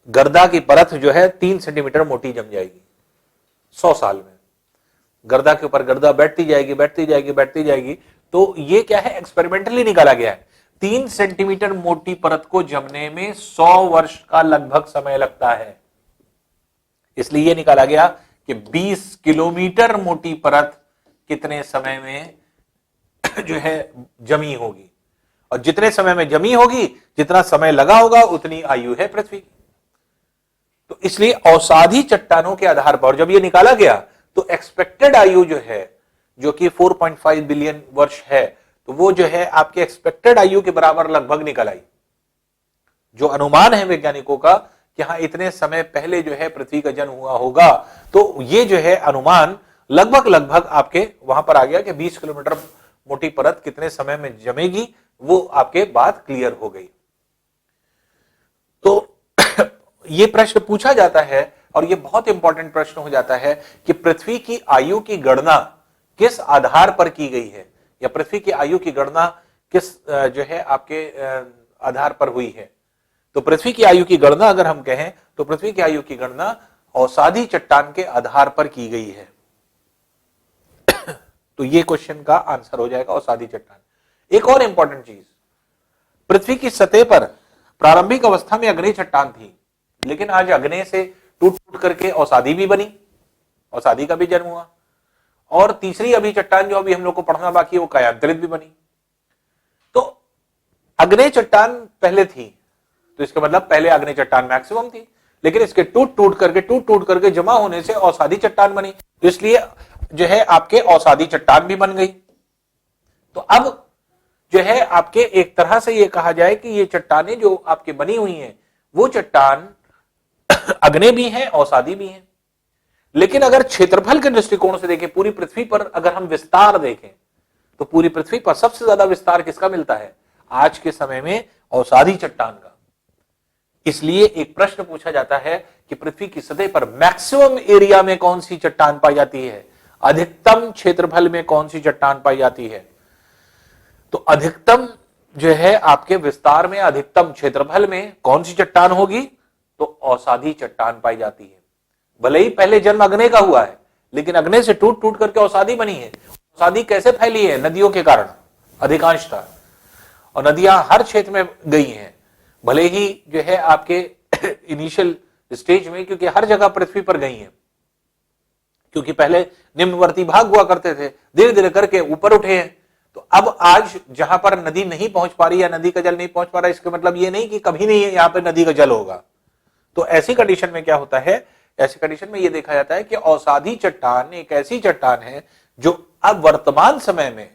गर्दा की परत जो है 3 सेंटीमीटर मोटी जम जाएगी। 100 साल में। गर्दा के ऊपर गर्दा बैठती जाएगी, बैठती जाएगी, बैठती जाएगी। तो ये क्या है, एक्सपेरिमेंटली निकाला गया है। 3 सेंटीमीटर मोटी परत को जमने में 100 वर्ष का लगभग समय लगता है। इसलिए ये निकाला गया कि 20 किलोमीटर मोटी परत कितने समय में जो है जमी होगी, और जितने समय में जमी होगी, जितना समय लगा होगा, उतनी आयु है पृथ्वी की। तो इसलिए औसाधी चट्टानों के आधार पर जब ये निकाला गया तो एक्सपेक्टेड आयु जो है, जो कि 4.5 बिलियन वर्ष है, तो वो जो है आपके एक्सपेक्टेड आयु के बराबर लगभग निकल आई। जो अनुमान है वैज्ञानिकों का कि हाँ इतने समय पहले जो है पृथ्वी का जन्म हुआ होगा, तो ये जो है अनुमान लगभग लगभग आपके वहां पर आ गया कि 20 किलोमीटर मोटी परत कितने समय में जमेगी, वो आपके बात क्लियर हो गई। तो ये प्रश्न पूछा जाता है, और ये बहुत इंपॉर्टेंट प्रश्न हो जाता है कि पृथ्वी की आयु की गणना किस आधार पर की गई है, या पृथ्वी की आयु की गणना किस जो है आपके आधार पर हुई है। तो पृथ्वी की आयु की गणना अगर हम कहें तो पृथ्वी की आयु की गणना औसाधी चट्टान के आधार पर की गई है। तो ये क्वेश्चन का आंसर हो जाएगा औसाधी चट्टान। एक और इंपॉर्टेंट चीज, पृथ्वी की सतह पर प्रारंभिक अवस्था में अग्नेय चट्टान थी, लेकिन आज अग्नेय से टूट टूट करके औसाधी भी बनी, औसाधी का भी जन्म हुआ। और तीसरी अभी चट्टान जो अभी हम लोग को पढ़ना बाकी है, वो कायांतरित भी बनी। तो अग्नेय चट्टान पहले थी, तो इसका मतलब पहले अग्नेय चट्टान मैक्सिमम थी, लेकिन इसके टूट टूट करके जमा होने से औसाधी चट्टान बनी, तो इसलिए जो है आपके औसाधी चट्टान भी बन गई। तो अब जो है आपके एक तरह से ये कहा जाए कि ये चट्टानें जो आपके बनी हुई हैं, वो चट्टान अग्नेय भी हैं, औसाधी भी हैं। लेकिन अगर क्षेत्रफल के दृष्टिकोण से देखें, पूरी पृथ्वी पर अगर हम विस्तार देखें, तो पूरी पृथ्वी पर सबसे ज्यादा विस्तार किसका मिलता है आज के समय में? औसाधी चट्टान का। इसलिए एक प्रश्न पूछा जाता है कि पृथ्वी की सतह पर मैक्सिमम एरिया में कौन सी चट्टान पाई जाती है, अधिकतम क्षेत्रफल में कौन सी चट्टान पाई जाती है? तो अधिकतम जो है आपके विस्तार में, अधिकतम क्षेत्रफल में कौन सी चट्टान होगी? तो औसाधी चट्टान पाई जाती है। भले ही पहले जन्म अग्नेय का हुआ है, लेकिन अग्नेय से टूट टूट करके औसाधी बनी है। औसाधी कैसे फैली है? नदियों के कारण अधिकांशतः, और नदियां हर क्षेत्र में गई हैं, भले ही जो है आपके इनिशियल स्टेज में, क्योंकि हर जगह पृथ्वी पर गई हैं, क्योंकि पहले निम्नवर्ती भाग हुआ करते थे, धीरे धीरे करके ऊपर उठे हैं। तो अब आज जहां पर नदी नहीं पहुंच पा रही या नदी का जल नहीं पहुंच पा रहा, इसका मतलब ये नहीं कि कभी नहीं यहां पर नदी का जल होगा। तो ऐसी कंडीशन में क्या होता है, ऐसी कंडीशन में यह देखा जाता है कि औसाधी चट्टान एक ऐसी चट्टान है जो अब वर्तमान समय में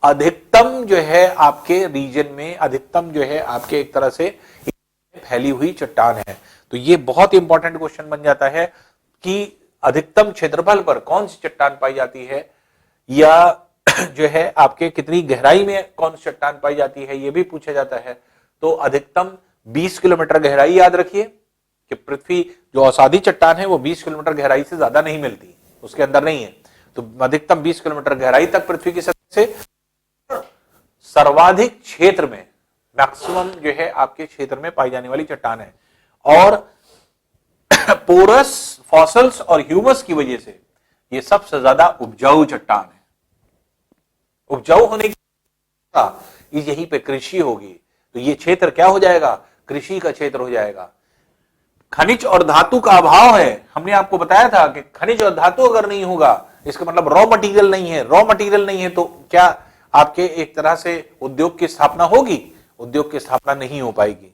अधिकतम जो है आपके रीजन में, अधिकतम जो है आपके एक तरह से फैली हुई चट्टान है। तो ये बहुत इंपॉर्टेंट क्वेश्चन बन जाता है कि अधिकतम क्षेत्रफल पर कौन सी चट्टान पाई जाती है, या जो है आपके कितनी गहराई में कौन सी चट्टान पाई जाती है, यह भी पूछा जाता है। तो अधिकतम 20 किलोमीटर गहराई याद रखिए कि पृथ्वी जो औसाधी चट्टान है वो 20 किलोमीटर गहराई से ज्यादा नहीं मिलती, उसके अंदर नहीं है। तो अधिकतम 20 किलोमीटर गहराई तक पृथ्वी की सतह से, सर्वाधिक क्षेत्र में, मैक्सिमम जो है आपके क्षेत्र में पाई जाने वाली चट्टान है। और पोरस फॉसल्स और ह्यूमस की वजह से ये सबसे ज्यादा उपजाऊ चट्टान है। उपजाऊ होने की यहीं पे कृषि होगी, तो ये क्षेत्र क्या हो जाएगा? कृषि का क्षेत्र हो जाएगा। खनिज और धातु का अभाव है, हमने आपको बताया था कि खनिज और धातु अगर नहीं होगा, इसका मतलब रॉ मटेरियल नहीं है, रॉ मटेरियल नहीं है तो क्या आपके एक तरह से उद्योग की स्थापना होगी? उद्योग की स्थापना नहीं हो पाएगी।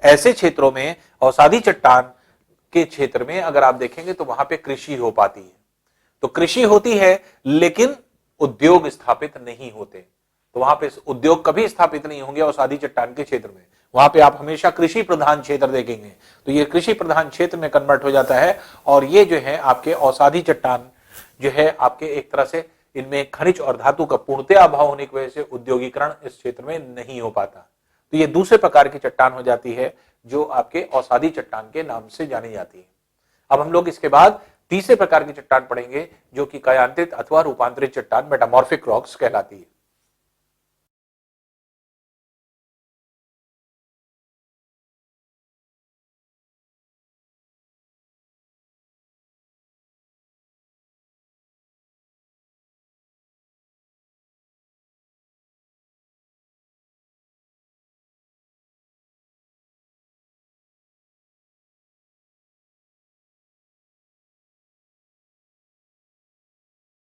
ऐसे क्षेत्रों में, औसाधी चट्टान के क्षेत्र में अगर आप देखेंगे तो वहां पे कृषि हो पाती है। तो कृषि होती है लेकिन उद्योग स्थापित नहीं होते, तो वहां पे उद्योग कभी स्थापित नहीं होंगे औसाधी चट्टान के क्षेत्र में। वहां पे आप हमेशा कृषि प्रधान क्षेत्र देखेंगे, तो ये कृषि प्रधान क्षेत्र में कन्वर्ट हो जाता है। और ये जो है आपके औसाधी चट्टान जो है आपके एक तरह से इनमें खनिज और धातु का पूर्णतः अभाव होने की वजह से उद्योगीकरण इस क्षेत्र में नहीं हो पाता। तो ये दूसरे प्रकार की चट्टान हो जाती है जो आपके औसाधी चट्टान के नाम से जानी जाती है। अब हम लोग इसके बाद तीसरे प्रकार की चट्टान पढ़ेंगे जो कि कायांतरित अथवा रूपांतरित चट्टान, मेटामॉर्फिक रॉक्स कहलाती है।